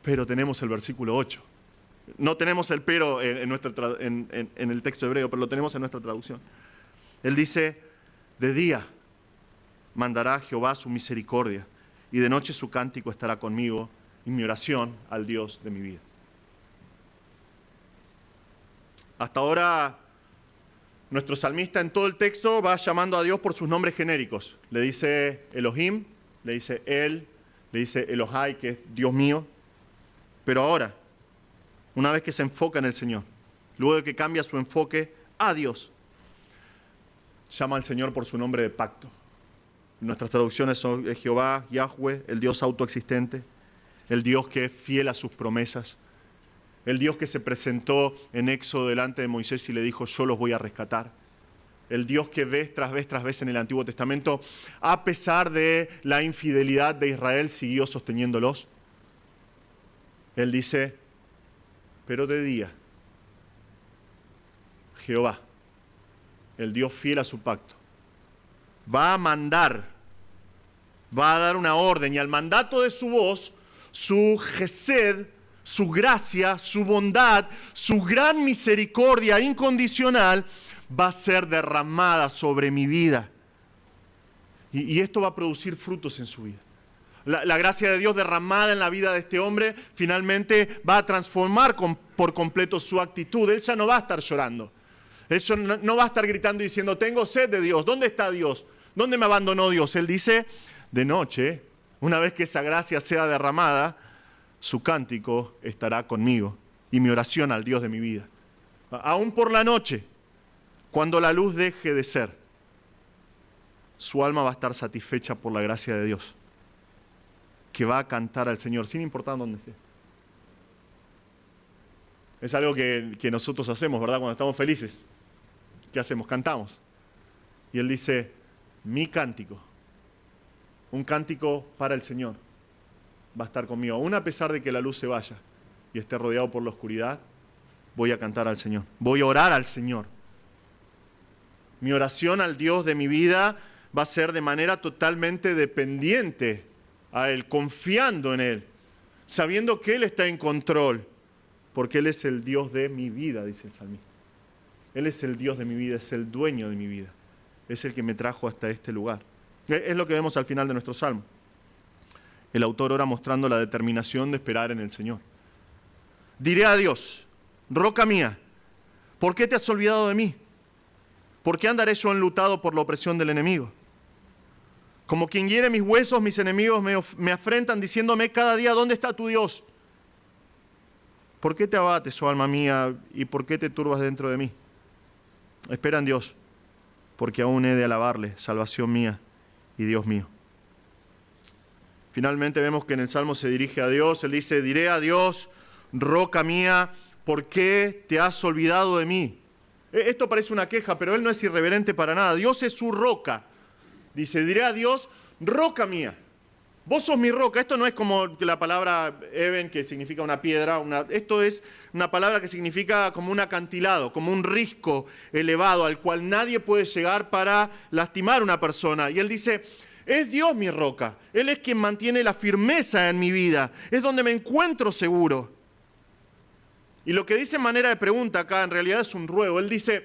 Pero tenemos el versículo 8. No tenemos el pero en el texto hebreo, pero lo tenemos en nuestra traducción. Él dice, de día mandará Jehová su misericordia y de noche su cántico estará conmigo y mi oración al Dios de mi vida. Hasta ahora, nuestro salmista en todo el texto va llamando a Dios por sus nombres genéricos. Le dice Elohim, le dice El, le dice Elohai, que es Dios mío. Pero ahora, una vez que se enfoca en el Señor, luego de que cambia su enfoque a Dios, llama al Señor por su nombre de pacto. Nuestras traducciones son Jehová, Yahweh, el Dios autoexistente, el Dios que es fiel a sus promesas, el Dios que se presentó en Éxodo delante de Moisés y le dijo, yo los voy a rescatar. El Dios que vez tras vez en el Antiguo Testamento, a pesar de la infidelidad de Israel, siguió sosteniéndolos. Él dice, pero de día, Jehová, el Dios fiel a su pacto, va a mandar, va a dar una orden y al mandato de su voz, su gesed, su gracia, su bondad, su gran misericordia incondicional va a ser derramada sobre mi vida. Y esto va a producir frutos en su vida. La gracia de Dios derramada en la vida de este hombre finalmente va a transformar por completo su actitud. Él ya no va a estar llorando. Él no va a estar gritando y diciendo, tengo sed de Dios. ¿Dónde está Dios? ¿Dónde me abandonó Dios? Él dice, de noche, una vez que esa gracia sea derramada, su cántico estará conmigo y mi oración al Dios de mi vida. Aún por la noche, cuando la luz deje de ser, su alma va a estar satisfecha por la gracia de Dios, que va a cantar al Señor, sin importar dónde esté. Es algo que nosotros hacemos, ¿verdad? Cuando estamos felices, ¿qué hacemos? Cantamos. Y Él dice, mi cántico, un cántico para el Señor, va a estar conmigo. Aún a pesar de que la luz se vaya y esté rodeado por la oscuridad, voy a cantar al Señor. Voy a orar al Señor. Mi oración al Dios de mi vida va a ser de manera totalmente dependiente a Él, confiando en Él, sabiendo que Él está en control, porque Él es el Dios de mi vida, dice el salmista. Él es el Dios de mi vida, es el dueño de mi vida, es el que me trajo hasta este lugar. Es lo que vemos al final de nuestro salmo. El autor ora mostrando la determinación de esperar en el Señor. Diré a Dios, roca mía, ¿por qué te has olvidado de mí? ¿Por qué andaré yo enlutado por la opresión del enemigo? Como quien hiere mis huesos, mis enemigos me afrentan diciéndome cada día, ¿dónde está tu Dios? ¿Por qué te abates, oh alma mía, y por qué te turbas dentro de mí? Espera en Dios, porque aún he de alabarle, salvación mía y Dios mío. Finalmente vemos que en el Salmo se dirige a Dios. Él dice, diré a Dios, roca mía, ¿por qué te has olvidado de mí? Esto parece una queja, pero él no es irreverente para nada. Dios es su roca. Dice, diré a Dios, roca mía. Vos sos mi roca. Esto no es como la palabra Eben, que significa una piedra. Esto es una palabra que significa como un acantilado, como un risco elevado al cual nadie puede llegar para lastimar a una persona. Y él dice, es Dios mi roca. Él es quien mantiene la firmeza en mi vida. Es donde me encuentro seguro. Y lo que dice en manera de pregunta acá en realidad es un ruego. Él dice,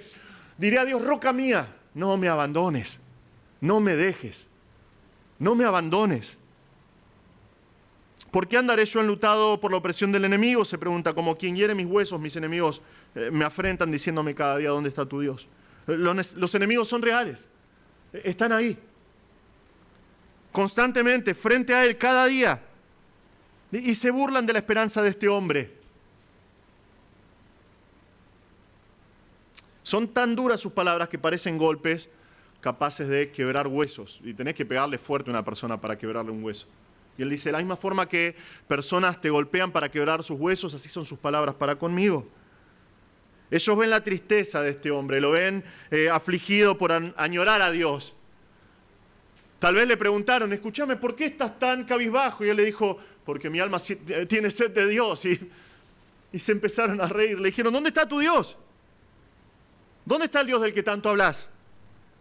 diré a Dios, roca mía, no me abandones, no me dejes, no me abandones. ¿Por qué andaré yo enlutado por la opresión del enemigo? Se pregunta, como quien hiere mis huesos, mis enemigos me afrentan diciéndome cada día, ¿dónde está tu Dios? Los enemigos son reales, están ahí, constantemente, frente a él, cada día. Y se burlan de la esperanza de este hombre. Son tan duras sus palabras que parecen golpes capaces de quebrar huesos. Y tenés que pegarle fuerte a una persona para quebrarle un hueso. Y él dice, de la misma forma que personas te golpean para quebrar sus huesos, así son sus palabras para conmigo. Ellos ven la tristeza de este hombre, lo ven afligido por añorar a Dios. Tal vez le preguntaron, escúchame, ¿por qué estás tan cabizbajo? Y él le dijo, porque mi alma tiene sed de Dios. Y se empezaron a reír. Le dijeron, ¿dónde está tu Dios? ¿Dónde está el Dios del que tanto hablas?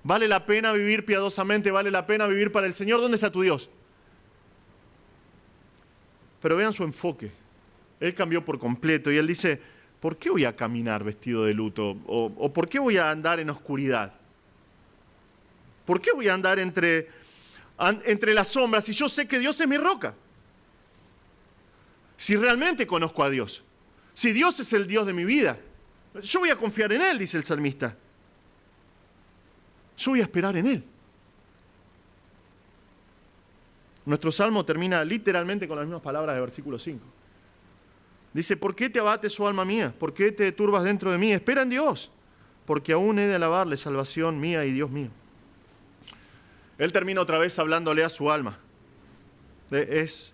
¿Vale la pena vivir piadosamente? ¿Vale la pena vivir para el Señor? ¿Dónde está tu Dios? Pero vean su enfoque. Él cambió por completo y él dice, ¿por qué voy a caminar vestido de luto? ¿O por qué voy a andar en oscuridad? ¿Por qué voy a andar entre las sombras si yo sé que Dios es mi roca? Si realmente conozco a Dios. Si Dios es el Dios de mi vida. Yo voy a confiar en Él, dice el salmista. Yo voy a esperar en Él. Nuestro salmo termina literalmente con las mismas palabras de versículo 5. Dice, ¿por qué te abates, oh alma mía? ¿Por qué te turbas dentro de mí? Espera en Dios, porque aún he de alabarle, salvación mía y Dios mío. Él termina otra vez hablándole a su alma. Es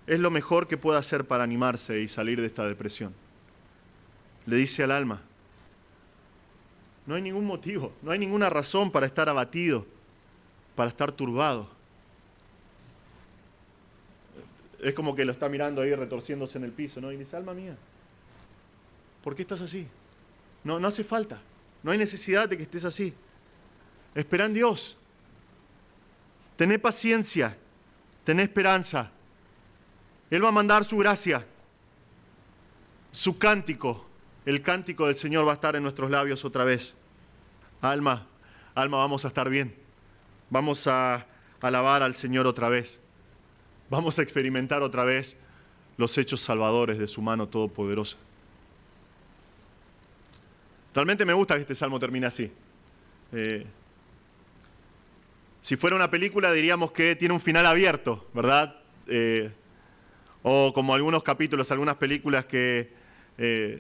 lo mejor que puede hacer para animarse y salir de esta depresión. Le dice al alma, no hay ningún motivo, no hay ninguna razón para estar abatido, para estar turbado. Es como que lo está mirando ahí retorciéndose en el piso, ¿no? Y dice, alma mía, ¿por qué estás así? No hace falta, no hay necesidad de que estés así. Espera en Dios. Tené paciencia, tené esperanza. Él va a mandar su gracia, su cántico. El cántico del Señor va a estar en nuestros labios otra vez. Alma, vamos a estar bien. Vamos a alabar al Señor otra vez. Vamos a experimentar otra vez los hechos salvadores de su mano todopoderosa. Realmente me gusta que este salmo termine así. Si fuera una película diríamos que tiene un final abierto, ¿verdad? O como algunos capítulos, algunas películas que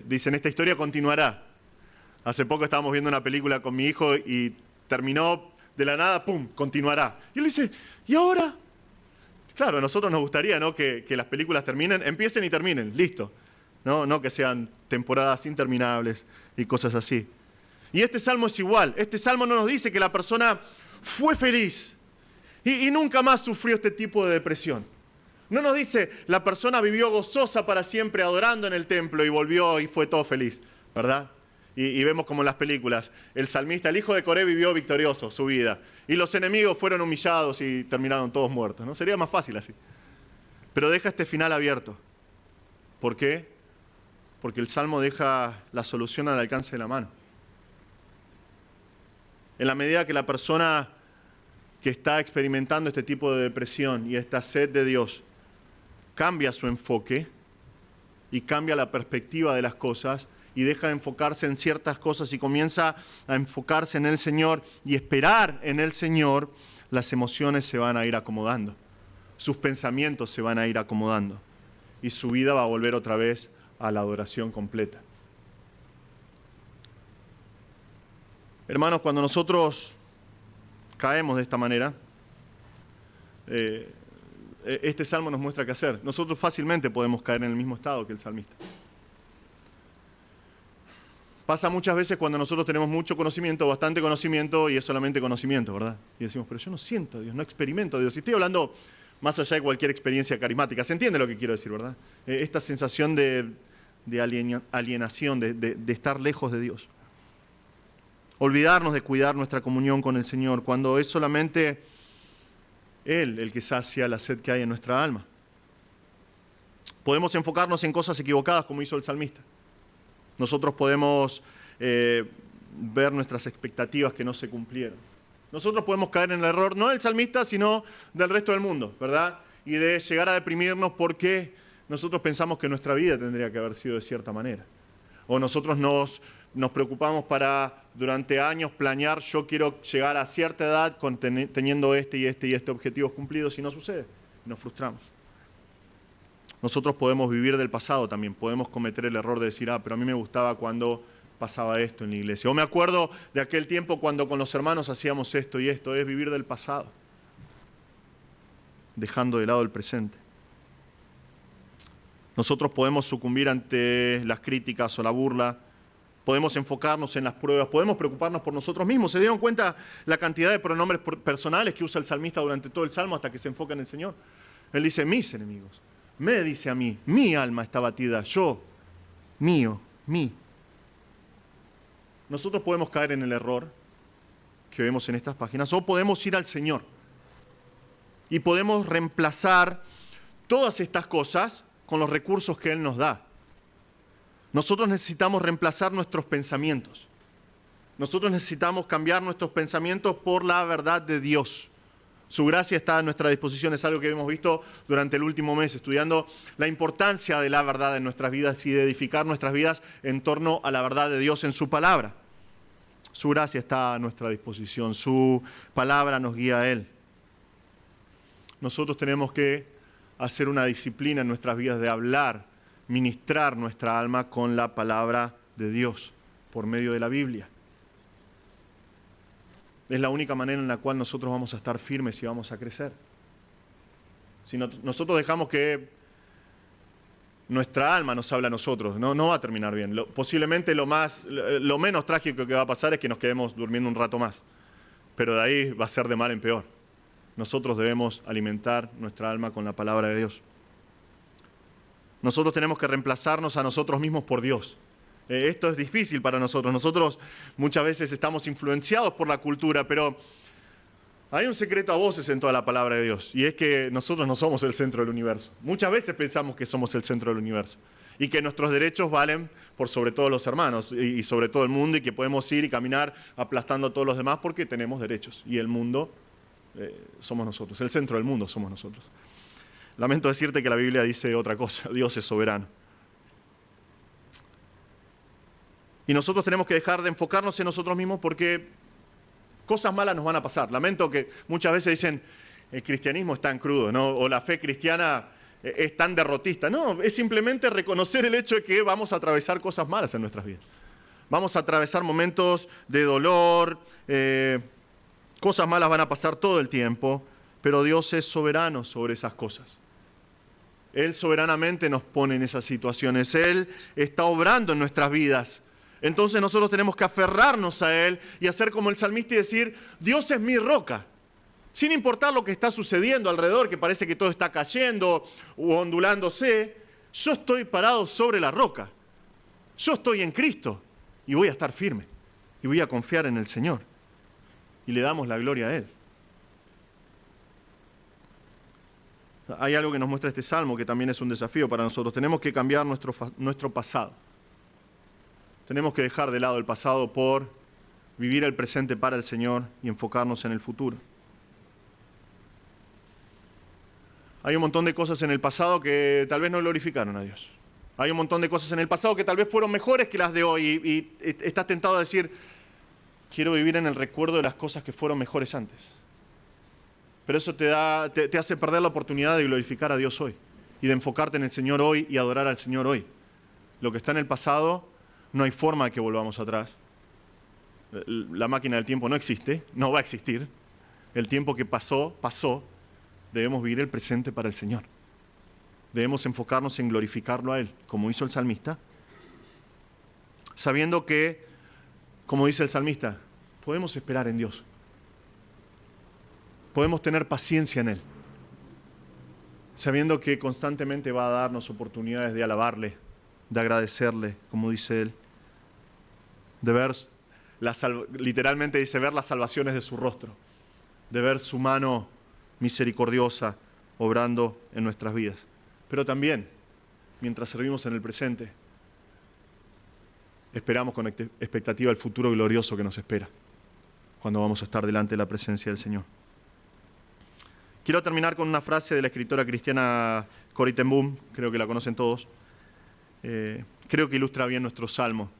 dicen, esta historia continuará. Hace poco estábamos viendo una película con mi hijo y terminó de la nada, ¡pum!, continuará. Y él dice, ¿y ahora? Claro, a nosotros nos gustaría, ¿no?, que las películas terminen, empiecen y terminen, listo. No que sean temporadas interminables y cosas así. Y este salmo es igual. Este salmo no nos dice que la persona fue feliz y nunca más sufrió este tipo de depresión. No nos dice, la persona vivió gozosa para siempre adorando en el templo y volvió y fue todo feliz, ¿verdad? Y vemos como en las películas, el salmista, el hijo de Coré vivió victorioso su vida. Y los enemigos fueron humillados y terminaron todos muertos, ¿no? Sería más fácil así. Pero deja este final abierto. ¿Por qué? Porque el salmo deja la solución al alcance de la mano. En la medida que la persona que está experimentando este tipo de depresión y esta sed de Dios cambia su enfoque y cambia la perspectiva de las cosas y deja de enfocarse en ciertas cosas y comienza a enfocarse en el Señor y esperar en el Señor, las emociones se van a ir acomodando, sus pensamientos se van a ir acomodando y su vida va a volver otra vez a la adoración completa. Hermanos, cuando nosotros caemos de esta manera, este salmo nos muestra qué hacer. Nosotros fácilmente podemos caer en el mismo estado que el salmista. Pasa muchas veces cuando nosotros tenemos mucho conocimiento, bastante conocimiento, y es solamente conocimiento, ¿verdad? Y decimos, pero yo no siento a Dios, no experimento a Dios. Y estoy hablando más allá de cualquier experiencia carismática. ¿Se entiende lo que quiero decir, verdad? Esta sensación de alienación, de estar lejos de Dios. Olvidarnos de cuidar nuestra comunión con el Señor, cuando es solamente Él el que sacia la sed que hay en nuestra alma. Podemos enfocarnos en cosas equivocadas como hizo el salmista. Nosotros podemos ver nuestras expectativas que no se cumplieron. Nosotros podemos caer en el error, no del salmista, sino del resto del mundo, ¿verdad? Y de llegar a deprimirnos porque nosotros pensamos que nuestra vida tendría que haber sido de cierta manera. O nosotros nos preocupamos para durante años planear, yo quiero llegar a cierta edad teniendo este y este objetivos cumplidos, y no sucede, nos frustramos. Nosotros podemos vivir del pasado también, podemos cometer el error de decir, pero a mí me gustaba cuando pasaba esto en la iglesia. O me acuerdo de aquel tiempo cuando con los hermanos hacíamos esto y esto, es vivir del pasado, dejando de lado el presente. Nosotros podemos sucumbir ante las críticas o la burla, podemos enfocarnos en las pruebas, podemos preocuparnos por nosotros mismos. ¿Se dieron cuenta la cantidad de pronombres personales que usa el salmista durante todo el Salmo hasta que se enfoca en el Señor? Él dice, mis enemigos. Me dice a mí, mi alma está batida, yo, mío, mí. Nosotros podemos caer en el error que vemos en estas páginas, o podemos ir al Señor y podemos reemplazar todas estas cosas con los recursos que Él nos da. Nosotros necesitamos reemplazar nuestros pensamientos. Nosotros necesitamos cambiar nuestros pensamientos por la verdad de Dios. Su gracia está a nuestra disposición, es algo que hemos visto durante el último mes, estudiando la importancia de la verdad en nuestras vidas y de edificar nuestras vidas en torno a la verdad de Dios en su palabra. Su gracia está a nuestra disposición, su palabra nos guía a Él. Nosotros tenemos que hacer una disciplina en nuestras vidas de hablar, ministrar nuestra alma con la palabra de Dios por medio de la Biblia. Es la única manera en la cual nosotros vamos a estar firmes y vamos a crecer. Si nosotros dejamos que nuestra alma nos hable a nosotros, no va a terminar bien. Posiblemente lo menos trágico que va a pasar es que nos quedemos durmiendo un rato más. Pero de ahí va a ser de mal en peor. Nosotros debemos alimentar nuestra alma con la palabra de Dios. Nosotros tenemos que reemplazarnos a nosotros mismos por Dios. Esto es difícil para nosotros. Nosotros muchas veces estamos influenciados por la cultura, pero hay un secreto a voces en toda la palabra de Dios, y es que nosotros no somos el centro del universo. Muchas veces pensamos que somos el centro del universo y que nuestros derechos valen por sobre todos los hermanos y sobre todo el mundo, y que podemos ir y caminar aplastando a todos los demás porque tenemos derechos. Y el mundo somos nosotros, el centro del mundo somos nosotros. Lamento decirte que la Biblia dice otra cosa, Dios es soberano. Y nosotros tenemos que dejar de enfocarnos en nosotros mismos porque cosas malas nos van a pasar. Lamento que muchas veces dicen, el cristianismo es tan crudo, ¿no? O la fe cristiana es tan derrotista. No, es simplemente reconocer el hecho de que vamos a atravesar cosas malas en nuestras vidas. Vamos a atravesar momentos de dolor, cosas malas van a pasar todo el tiempo, pero Dios es soberano sobre esas cosas. Él soberanamente nos pone en esas situaciones. Él está obrando en nuestras vidas. Entonces nosotros tenemos que aferrarnos a Él y hacer como el salmista y decir, Dios es mi roca. Sin importar lo que está sucediendo alrededor, que parece que todo está cayendo u ondulándose, yo estoy parado sobre la roca. Yo estoy en Cristo y voy a estar firme y voy a confiar en el Señor. Y le damos la gloria a Él. Hay algo que nos muestra este salmo que también es un desafío para nosotros. Tenemos que cambiar nuestro pasado. Tenemos que dejar de lado el pasado por vivir el presente para el Señor y enfocarnos en el futuro. Hay un montón de cosas en el pasado que tal vez no glorificaron a Dios. Hay un montón de cosas en el pasado que tal vez fueron mejores que las de hoy y estás tentado a decir, quiero vivir en el recuerdo de las cosas que fueron mejores antes. Pero eso te hace perder la oportunidad de glorificar a Dios hoy y de enfocarte en el Señor hoy y adorar al Señor hoy. Lo que está en el pasado, no hay forma de que volvamos atrás. La máquina del tiempo no existe, no va a existir. El tiempo que pasó, pasó. Debemos vivir el presente para el Señor. Debemos enfocarnos en glorificarlo a Él, como hizo el salmista. sabiendo que, como dice el salmista, podemos esperar en Dios. Podemos tener paciencia en Él, sabiendo que constantemente va a darnos oportunidades de alabarle, de agradecerle, como dice Él, de ver, literalmente dice, ver las salvaciones de su rostro, de ver su mano misericordiosa obrando en nuestras vidas. Pero también, mientras servimos en el presente, esperamos con expectativa el futuro glorioso que nos espera cuando vamos a estar delante de la presencia del Señor. Quiero terminar con una frase de la escritora cristiana Corrie ten Boom, creo que la conocen todos. Creo que ilustra bien nuestro salmo.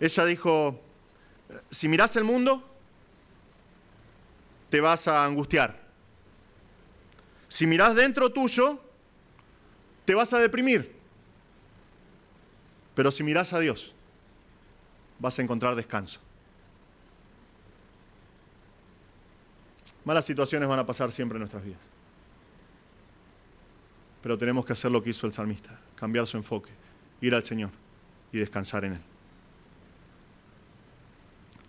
Ella dijo, si mirás el mundo, te vas a angustiar. Si mirás dentro tuyo, te vas a deprimir. Pero si mirás a Dios, vas a encontrar descanso. Malas situaciones van a pasar siempre en nuestras vidas. Pero tenemos que hacer lo que hizo el salmista, cambiar su enfoque, ir al Señor y descansar en Él.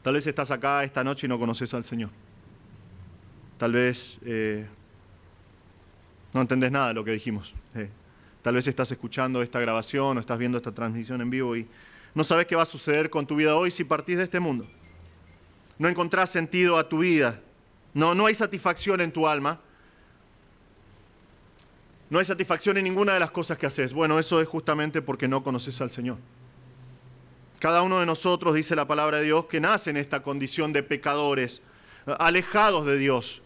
Tal vez estás acá esta noche y no conoces al Señor. Tal vez no entendés nada de lo que dijimos. Tal vez estás escuchando esta grabación o estás viendo esta transmisión en vivo y no sabes qué va a suceder con tu vida hoy si partís de este mundo. No encontrás sentido a tu vida. No hay satisfacción en tu alma. No hay satisfacción en ninguna de las cosas que haces. Bueno, eso es justamente porque no conoces al Señor. Cada uno de nosotros, dice la palabra de Dios, que nace en esta condición de pecadores, alejados de Dios,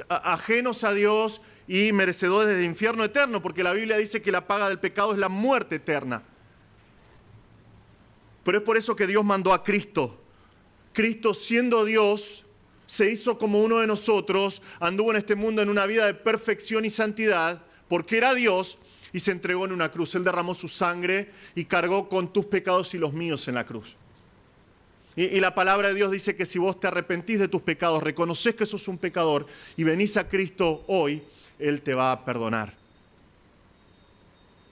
ajenos a Dios y merecedores del infierno eterno, porque la Biblia dice que la paga del pecado es la muerte eterna. Pero es por eso que Dios mandó a Cristo. Cristo, siendo Dios, se hizo como uno de nosotros, anduvo en este mundo en una vida de perfección y santidad, porque era Dios, y se entregó en una cruz. Él derramó su sangre y cargó con tus pecados y los míos en la cruz. Y la palabra de Dios dice que si vos te arrepentís de tus pecados, reconoces que sos un pecador y venís a Cristo hoy, Él te va a perdonar.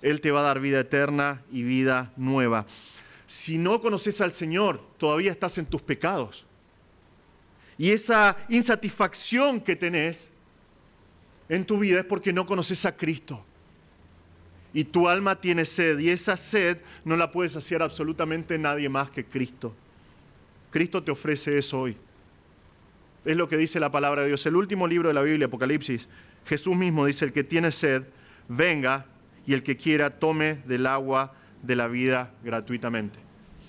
Él te va a dar vida eterna y vida nueva. Si no conoces al Señor, todavía estás en tus pecados. Y esa insatisfacción que tenés en tu vida es porque no conoces a Cristo. Y tu alma tiene sed, y esa sed no la puede saciar absolutamente nadie más que Cristo. Cristo te ofrece eso hoy. Es lo que dice la palabra de Dios. El último libro de la Biblia, Apocalipsis, Jesús mismo dice, el que tiene sed, venga, y el que quiera, tome del agua de la vida gratuitamente.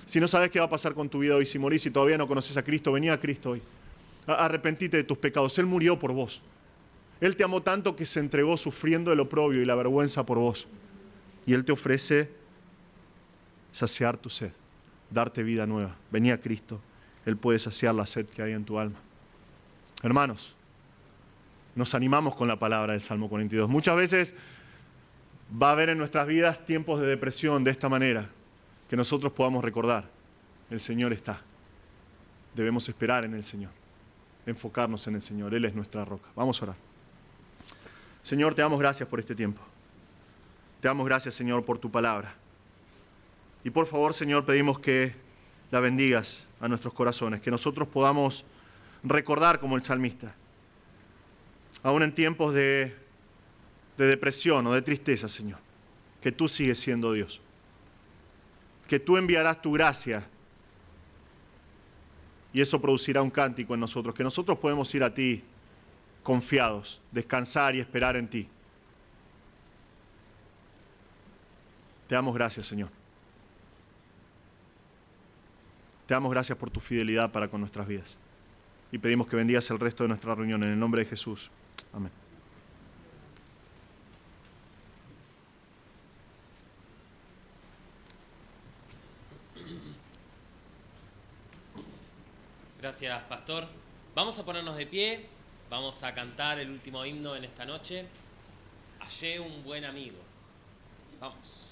Si no sabes qué va a pasar con tu vida hoy, si morís y todavía no conoces a Cristo, vení a Cristo hoy. Arrepentite de tus pecados. Él murió por vos. Él te amó tanto que se entregó sufriendo el oprobio y la vergüenza por vos. Y Él te ofrece saciar tu sed, darte vida nueva. Vení a Cristo. Él puede saciar la sed que hay en tu alma. Hermanos, nos animamos con la palabra del Salmo 42. Muchas veces va a haber en nuestras vidas tiempos de depresión de esta manera, que nosotros podamos recordar, el Señor está. Debemos esperar en el Señor, enfocarnos en el Señor. Él es nuestra roca. Vamos a orar. Señor, te damos gracias por este tiempo. Te damos gracias, Señor, por tu palabra. Y por favor, Señor, pedimos que la bendigas a nuestros corazones, que nosotros podamos recordar como el salmista, aún en tiempos de depresión o de tristeza, Señor, que tú sigues siendo Dios, que tú enviarás tu gracia y eso producirá un cántico en nosotros, que nosotros podemos ir a ti confiados, descansar y esperar en ti. Te damos gracias, Señor. Te damos gracias por tu fidelidad para con nuestras vidas. Y pedimos que bendigas el resto de nuestra reunión en el nombre de Jesús. Amén. Gracias, Pastor. Vamos a ponernos de pie. Vamos a cantar el último himno en esta noche. Hallé un buen amigo. Vamos.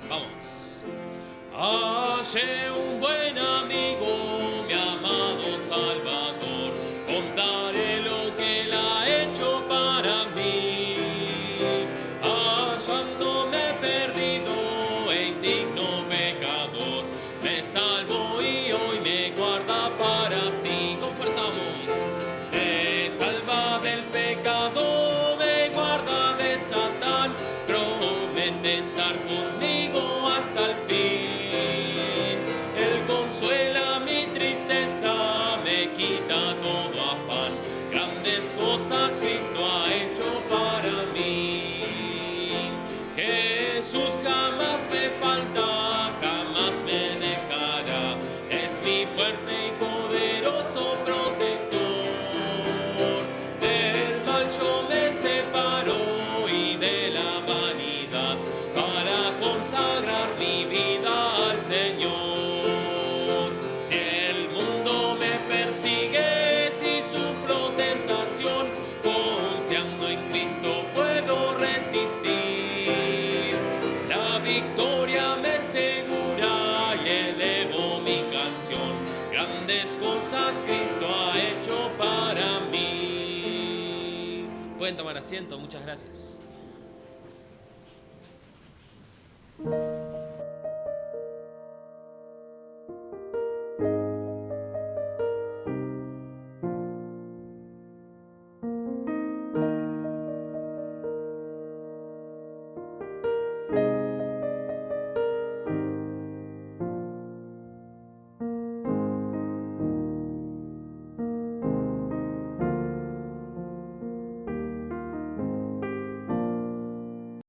Vamos. Hallé un buen amigo, mi amado Salvador. Contaré lo que él ha hecho para mí. Hallándome salvo y hoy me guarda para sí. Confesamos. Me salva del pecado, me guarda de Satán, promete estar conmigo hasta el fin. Él consuela mi tristeza, me quita todo afán, grandes cosas Cristo ha hecho para mí. Jesús jamás me falta, jamás me dejará, es mi fuerte y poderoso protector. Del mal yo me separo y de la vanidad para consagrar mi vida al Señor. Si el mundo me persigue, si sufro tentación, confiando en Cristo puedo resistir. La victoria me segura y elevo mi canción. Grandes cosas Cristo ha hecho para mí. Pueden tomar asiento, muchas gracias.